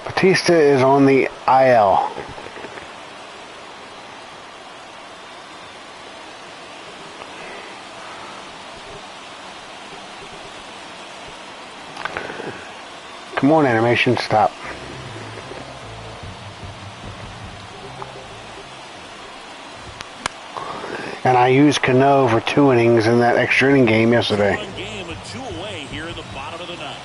Batista is on the IL. Come on, animation, stop. And I used Cano for 2 innings in that extra inning game yesterday. One game and 2 away here in the bottom of the ninth.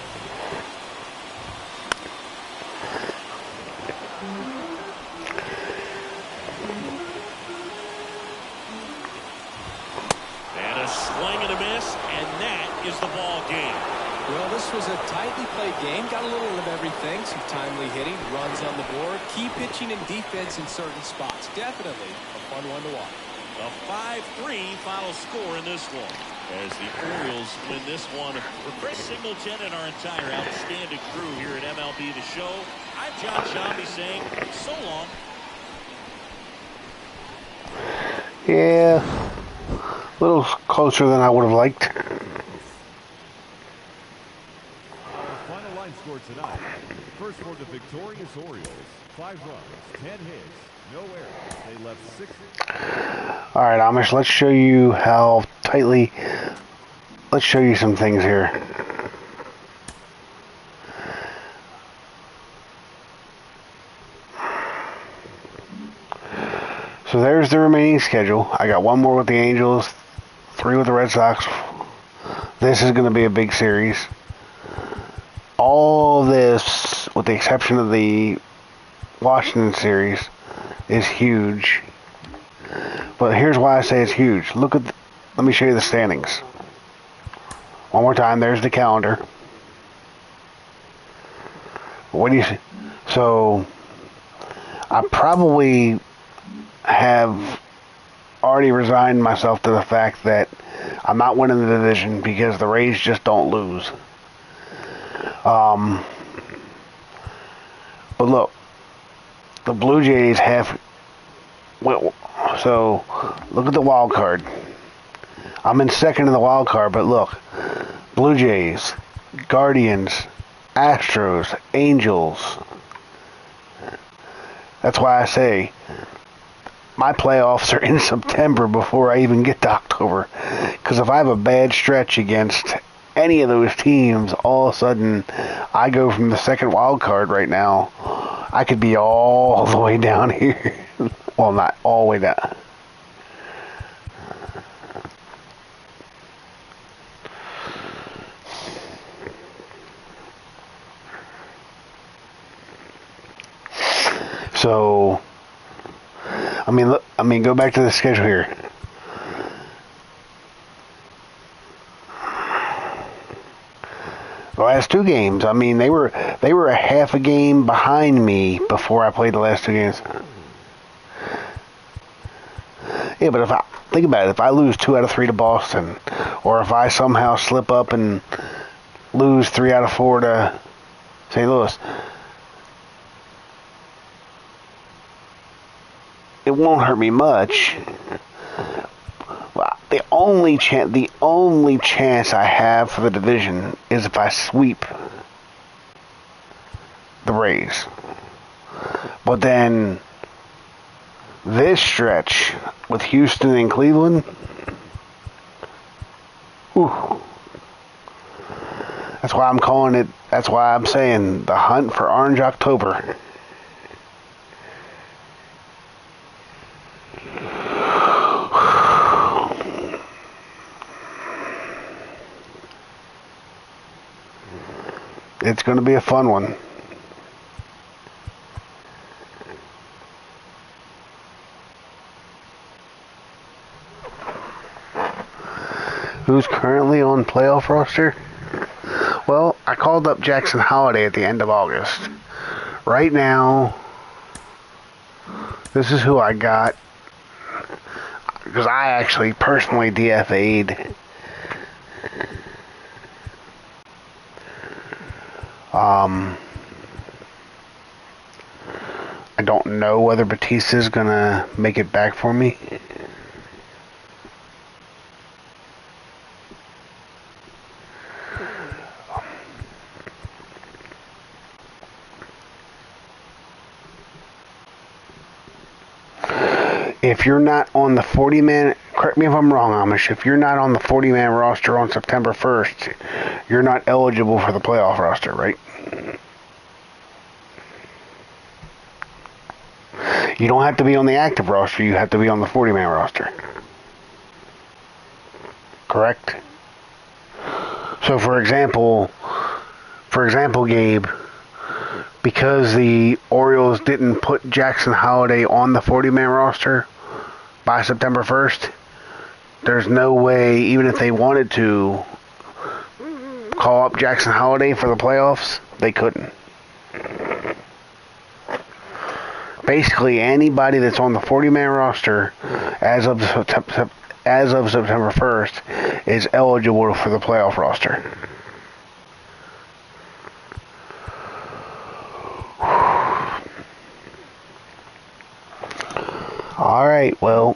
And a swing and a miss, and that is the ball game. Well, this was a tightly played game. Got a little of everything. Some timely hitting, runs on the board, key pitching and defense in certain spots. Definitely a fun one to watch. A 5-3 final score in this one as the Orioles win this one. For Chris Singleton and our entire outstanding crew here at MLB The Show, I'm John Shambi saying so long. Yeah, a little closer than I would have liked. Our final line score tonight. First for the victorious Orioles. 5 runs, 10 hits, no errors. They left 6. All right, Amish, let's show you how tightly. Let's show you some things here. So there's the remaining schedule. I got 1 more with the Angels, 3 with the Red Sox. This is going to be a big series. All this, with the exception of the Washington series, is huge. But here's why I say it's huge. Look at, let me show you the standings. One more time, there's the calendar. What do you see? So, I probably have already resigned myself to the fact that I'm not winning the division because the Rays just don't lose. But look, the Blue Jays have. So, look at the wild card. I'm in second in the wild card, but look, Blue Jays, Guardians, Astros, Angels. That's why I say my playoffs are in September before I even get to October. Because if I have a bad stretch against any of those teams, all of a sudden I go from the second wild card right now. I could be all the way down here. Well, not all the way down. So, I mean, go back to the schedule here. The last 2 games, I mean, they were a half a game behind me before I played the last 2 games. Yeah, but if I think about it, if I lose 2 out of 3 to Boston, or if I somehow slip up and lose 3 out of 4 to St. Louis, it won't hurt me much. Well, the only chance I have for the division is if I sweep the Rays. But then this stretch with Houston and Cleveland, whew, that's why I'm calling it. That's why I'm saying the hunt for Orange October. It's going to be a fun one. Who's currently on playoff roster? Well, I called up Jackson Holiday at the end of August. Right now, this is who I got. Because I actually personally DFA'd. I don't know whether Batista's gonna make it back for me. If you're not on the 40-man, correct me if I'm wrong, Amish, if you're not on the 40-man roster on September 1st, you're not eligible for the playoff roster, right? You don't have to be on the active roster. You have to be on the 40-man roster. Correct? So, for example, Gabe, because the Orioles didn't put Jackson Holliday on the 40-man roster by September 1st, there's no way, even if they wanted to call up Jackson Holliday for the playoffs, they couldn't. Basically, anybody that's on the 40-man roster as of September 1st is eligible for the playoff roster. All right, well,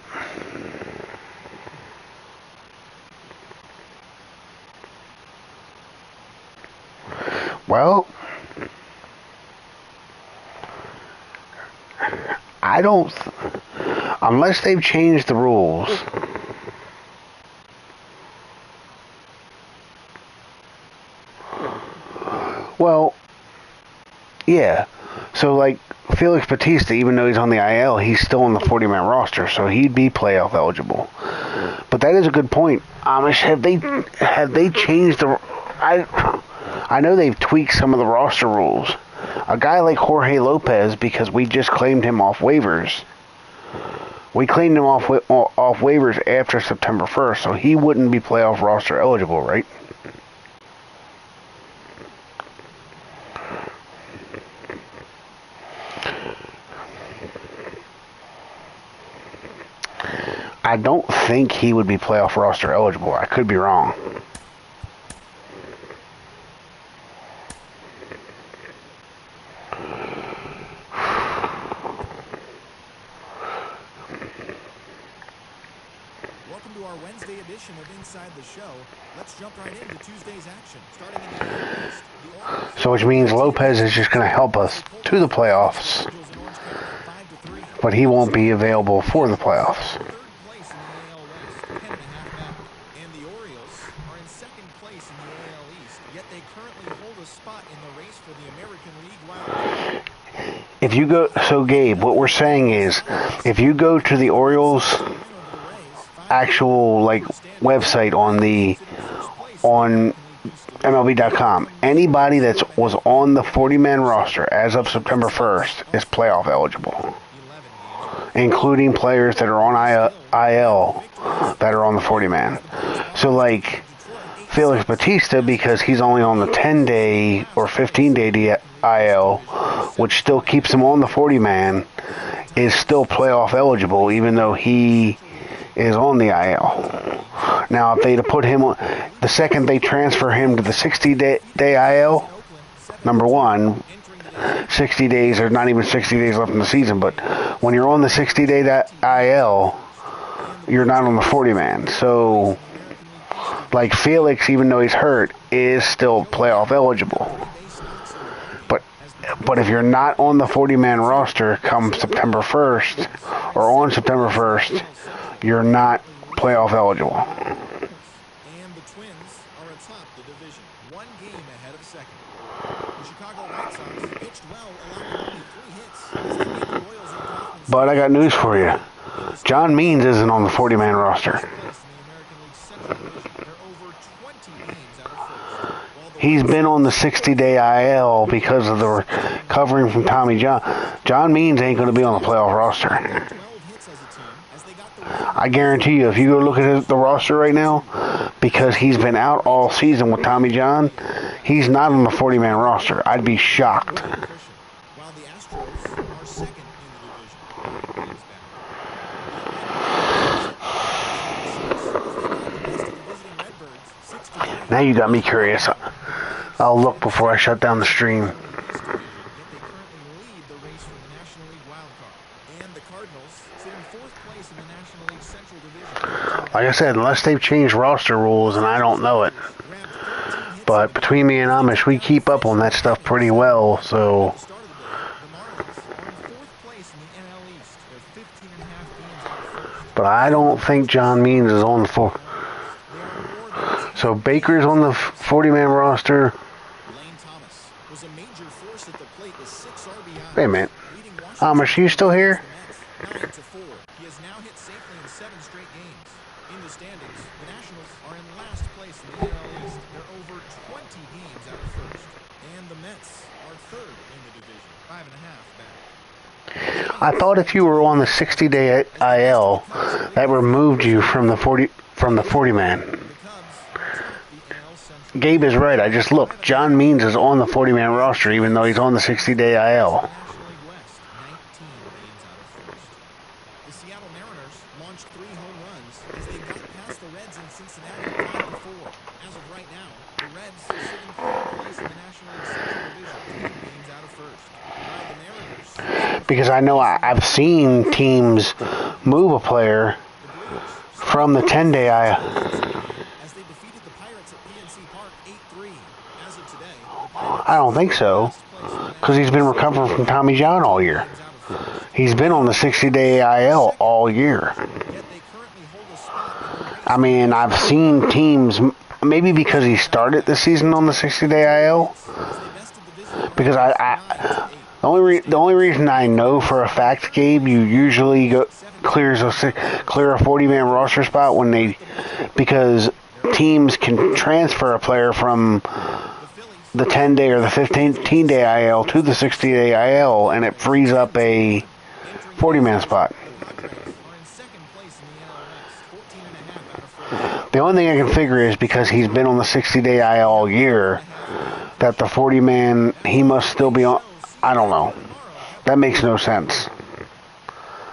I don't, unless they've changed the rules. Well, yeah. So, like, Felix Bautista, even though he's on the IL, he's still on the 40-man roster, so he'd be playoff eligible. But that is a good point. Amish, have they changed the... I know they've tweaked some of the roster rules. A guy like Jorge Lopez, because we just claimed him off waivers. We claimed him off waivers after September 1st, so he wouldn't be playoff roster eligible, right? I don't think he would be playoff roster eligible. I could be wrong. Welcome to our Wednesday edition of Inside the Show. Let's jump right into Tuesday's action. Starting in the AL East, the Orioles. So which means Lopez is just going to help us to the playoffs. But he won't be available for the playoffs. And the Orioles are in second place in the AL East, yet they currently hold a spot in the race for the American League wild card. If you go, so Gabe, what we're saying is, if you go to the Orioles actual like website on MLB.com, anybody that was on the 40-man roster as of September 1st is playoff eligible, including players that are on IL that are on the 40-man. So, like, Felix Bautista, because he's only on the 10-day or 15-day IL, which still keeps him on the 40-man, is still playoff eligible, even though he is on the IL. Now, if they'd have put him on, the second they transfer him to the 60-day IL, number one, 60 days, there's not even 60 days left in the season, but when you're on the 60-day IL, you're not on the 40-man. So, like, Felix, even though he's hurt, is still playoff eligible. But if you're not on the 40-man roster come September 1st, or on September 1st, you're not playoff eligible. And the Twins are atop the division, one game ahead of second. The Chicago White Sox pitched well, allowing only 3 hits as they beat the Royals in Kaufman's. But I got news for you. John Means isn't on the 40-man roster. He's been on the 60-day IL because of the recovering from Tommy John. John Means ain't going to be on the playoff roster. I guarantee you, if you go look at the roster right now, because he's been out all season with Tommy John, he's not on the 40-man roster. I'd be shocked. While the Astros are second in the division. Now you got me curious. I'll look before I shut down the stream. Yet they currently lead the race for the National League wild card. And the Cardinals sit in 4th place in the National League Central Division. Like I said, unless they've changed roster rules, and I don't know it. But between me and Amish, we keep up on that stuff pretty well, so... But I don't think John Means is on the 4. So Baker's on the 40-man roster. Wait a minute. Amish, you still here? 9-4. He has now hit safely in 7 straight games. In the standings, the Nationals are in last place in the AL East. They're over 20 games out of first. And the Mets are third in the division, 5.5 back. I thought if you were on the 60-day IL, that removed you from the 40 man. Gabe is right. I just looked. John Means is on the 40-man roster, even though he's on the 60-day IL. National League West, 19 games out of first. The Seattle Mariners launched 3 home runs as they got past the Reds in Cincinnati 5-4. As of right now, the Reds sit in third place in the National League Central Division, 10 games out of first. While the Mariners, Because I know I've seen teams move a player from the 10-day IL. as they defeated the Pirates at PNC Park 8-3. As of today, the Pirates I don't think so, because he's been recovering from Tommy John all year. He's been on the 60-day IL all year. yet they currently hold a spot in the race. I mean, I've seen teams, maybe because he started the season on the 60-day IL, because the only reason I know for a fact, Gabe, you usually clear a 40-man roster spot because teams can transfer a player from the 10-day or the 15-day IL to the 60-day IL, and it frees up a 40-man spot. The only thing I can figure is because he's been on the 60-day IL all year, that the 40-man, he must still be on. I don't know. That makes no sense.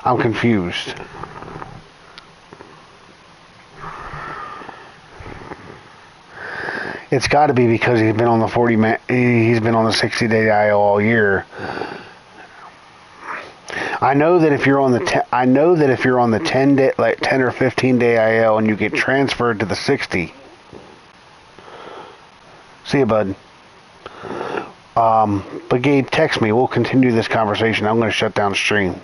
I'm confused. It's got to be because he's been on the 40-man. He's been on the 60-day IL all year. I know that if you're on the 10-day, like 10 or 15-day IL, and you get transferred to the 60. See you, bud. But Gabe, text me. We'll continue this conversation. I'm going to shut down stream.